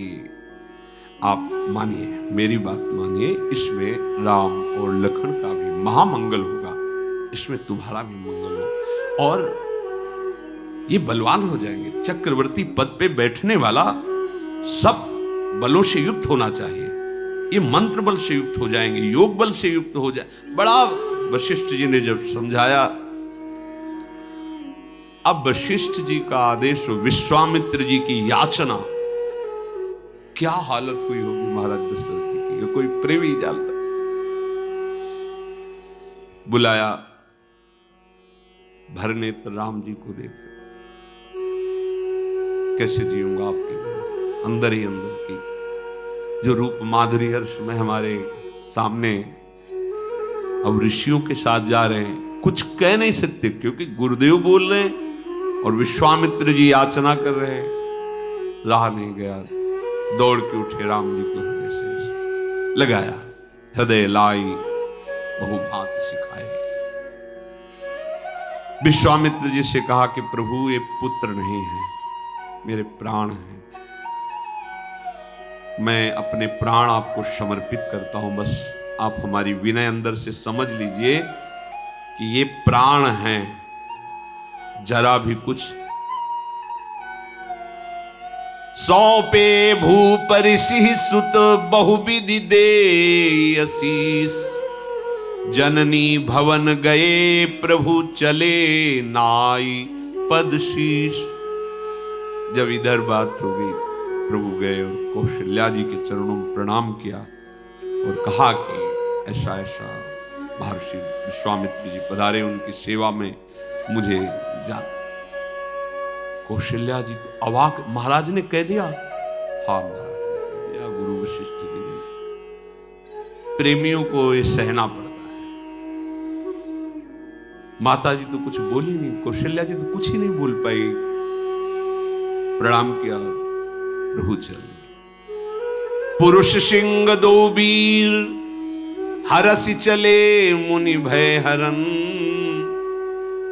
आप मानिए, मेरी बात मानिए, इसमें राम और लखन का भी महामंगल होगा, इसमें तुम्हारा भी मंगल हो, और ये बलवान हो जाएंगे। चक्रवर्ती पद पे बैठने वाला सब बलों से युक्त होना चाहिए। ये मंत्र बल से युक्त हो जाएंगे, योग बल से युक्त हो जाए। बड़ा वशिष्ठ जी ने जब समझाया, अब वशिष्ठ जी का आदेश, विश्वामित्र जी की याचना, क्या हालत हुई होगी महाराज दशरथ जी की, ये कोई प्रेमी जानता। बुलाया, भरने तो राम जी को देख, कैसे जीऊंगा आपके बिना। अंदर ही अंदर की जो रूप माधुरी हर्ष में हमारे सामने, अब ऋषियों के साथ जा रहे हैं, कुछ कह नहीं सकते क्योंकि गुरुदेव बोल रहे हैं और विश्वामित्र जी याचना कर रहे हैं। रहा नहीं गया, दौड़ के उठे, राम जी को हृदय से लगाया, हृदय लाई बहुभांत सिखाए। विश्वामित्र जी से कहा कि प्रभु ये पुत्र नहीं है, मेरे प्राण हैं, मैं अपने प्राण आपको समर्पित करता हूं। बस आप हमारी विनय अंदर से समझ लीजिए कि ये प्राण हैं, जरा भी कुछ। सौंपे भूपरिषि सुत बहुविधि दे आशीष, जननी भवन गए प्रभु चले नाई पद शीश। जब इधर बात हो गई, प्रभु गए और कौशल्या जी के चरणों में प्रणाम किया और कहा कि ऐसा ऐसा महर्षि विश्वामित्र जी पधारे, उनकी सेवा में मुझे जान। कौशल्या जी तो अवाक, महाराज ने कह दिया। हाँ महाराज ने कह दिया, गुरु वशिष्ठ जी ने। प्रेमियों को ये सहना पड़ता है। माता जी तो कुछ बोली नहीं, कौशल्या जी तो कुछ ही नहीं बोल पाई। प्रणाम किया, प्रभु चल। पुरुष सिंह दो वीर, हरसि चले मुनि भय हरन,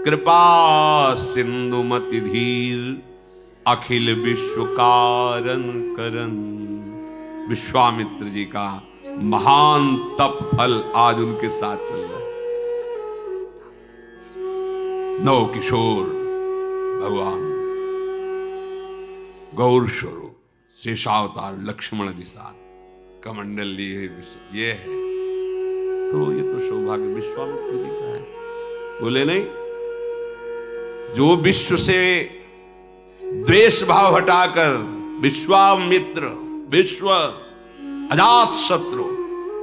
कृपा सिंधु मति धीर, अखिल विश्व कारण करन। विश्वामित्र जी का महान तप फल आज उनके साथ चल रहा है। नव किशोर भगवान गौर स्वरूप शेषावतार लक्ष्मण जी साथ कमंडल लिए ये है, तो ये तो सौभाग्य विश्वामित्र जी का है। बोले नहीं, जो विश्व से द्वेष भाव हटाकर विश्वामित्र, विश्व अजात शत्रु,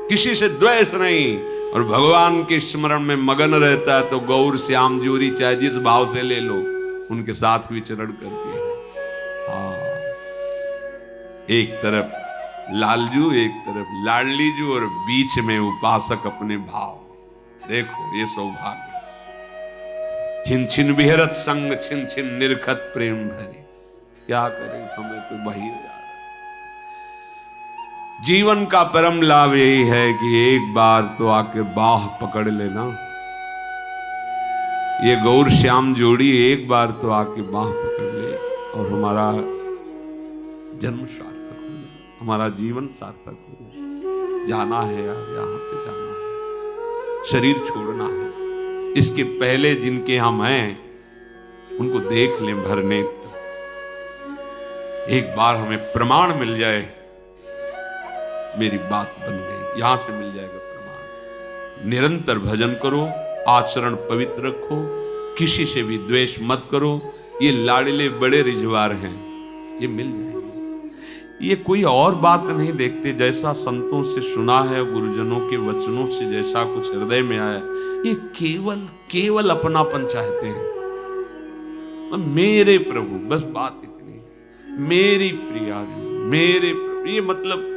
किसी से द्वेष नहीं और भगवान के स्मरण में मगन रहता है, तो गौर श्याम जोरी चाहे जिस भाव से ले लो, उनके साथ विचरण करती है। हाँ, एक तरफ लालजू, एक तरफ लाडलीजू और बीच में उपासक अपने भाव। देखो ये सौभाग्य। छिन छिन विहरत संग, छिन छिन निरखत प्रेम भरे। क्या करें, समय तो बहिर जा रहा है। जीवन का परम लाभ यही है कि एक बार तो आके बाह पकड़ लेना। ये गौर श्याम जोड़ी एक बार तो आके बाह पकड़ ले और हमारा जन्म सार्थक हो जाए, हमारा जीवन सार्थक हो जाए। जाना है यार, यहां से जाना है, शरीर छोड़ना है। इसके पहले जिनके हम हैं उनको देख लें भर नेत्र। एक बार हमें प्रमाण मिल जाए, मेरी बात बन गई, यहां से मिल जाएगा प्रमाण। निरंतर भजन करो, आचरण पवित्र रखो, किसी से भी द्वेष मत करो। ये लाडले बड़े रिजवार हैं, ये मिल जाएंगे। ये कोई और बात नहीं देखते, जैसा संतों से सुना है, गुरुजनों के वचनों से जैसा कुछ हृदय में आया, ये केवल केवल अपनापन चाहते हैं। मेरे प्रभु, बस बात इतनी, मेरी प्रिया, मेरे प्रभु। ये मतलब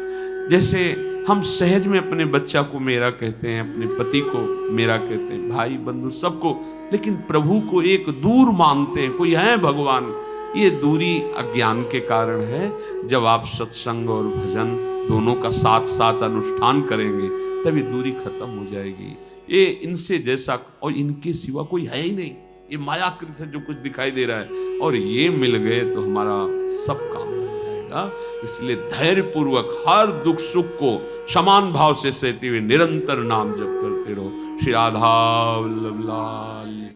जैसे हम सहज में अपने बच्चा को मेरा कहते हैं, अपने पति को मेरा कहते हैं, भाई बंधु सबको, लेकिन प्रभु को एक दूर मानते हैं, कोई है भगवान। ये दूरी अज्ञान के कारण है। जब आप सत्संग और भजन दोनों का साथ साथ अनुष्ठान करेंगे तभी दूरी खत्म हो जाएगी। ये इनसे जैसा और इनके सिवा कोई है ही नहीं। ये मायाकृत से जो कुछ दिखाई दे रहा है, और ये मिल गए तो हमारा सब काम बन जाएगा। इसलिए धैर्य पूर्वक हर दुख सुख को समान भाव से सहते हुए निरंतर नाम जप करते रहो। श्री राधा वल्लभ लाल।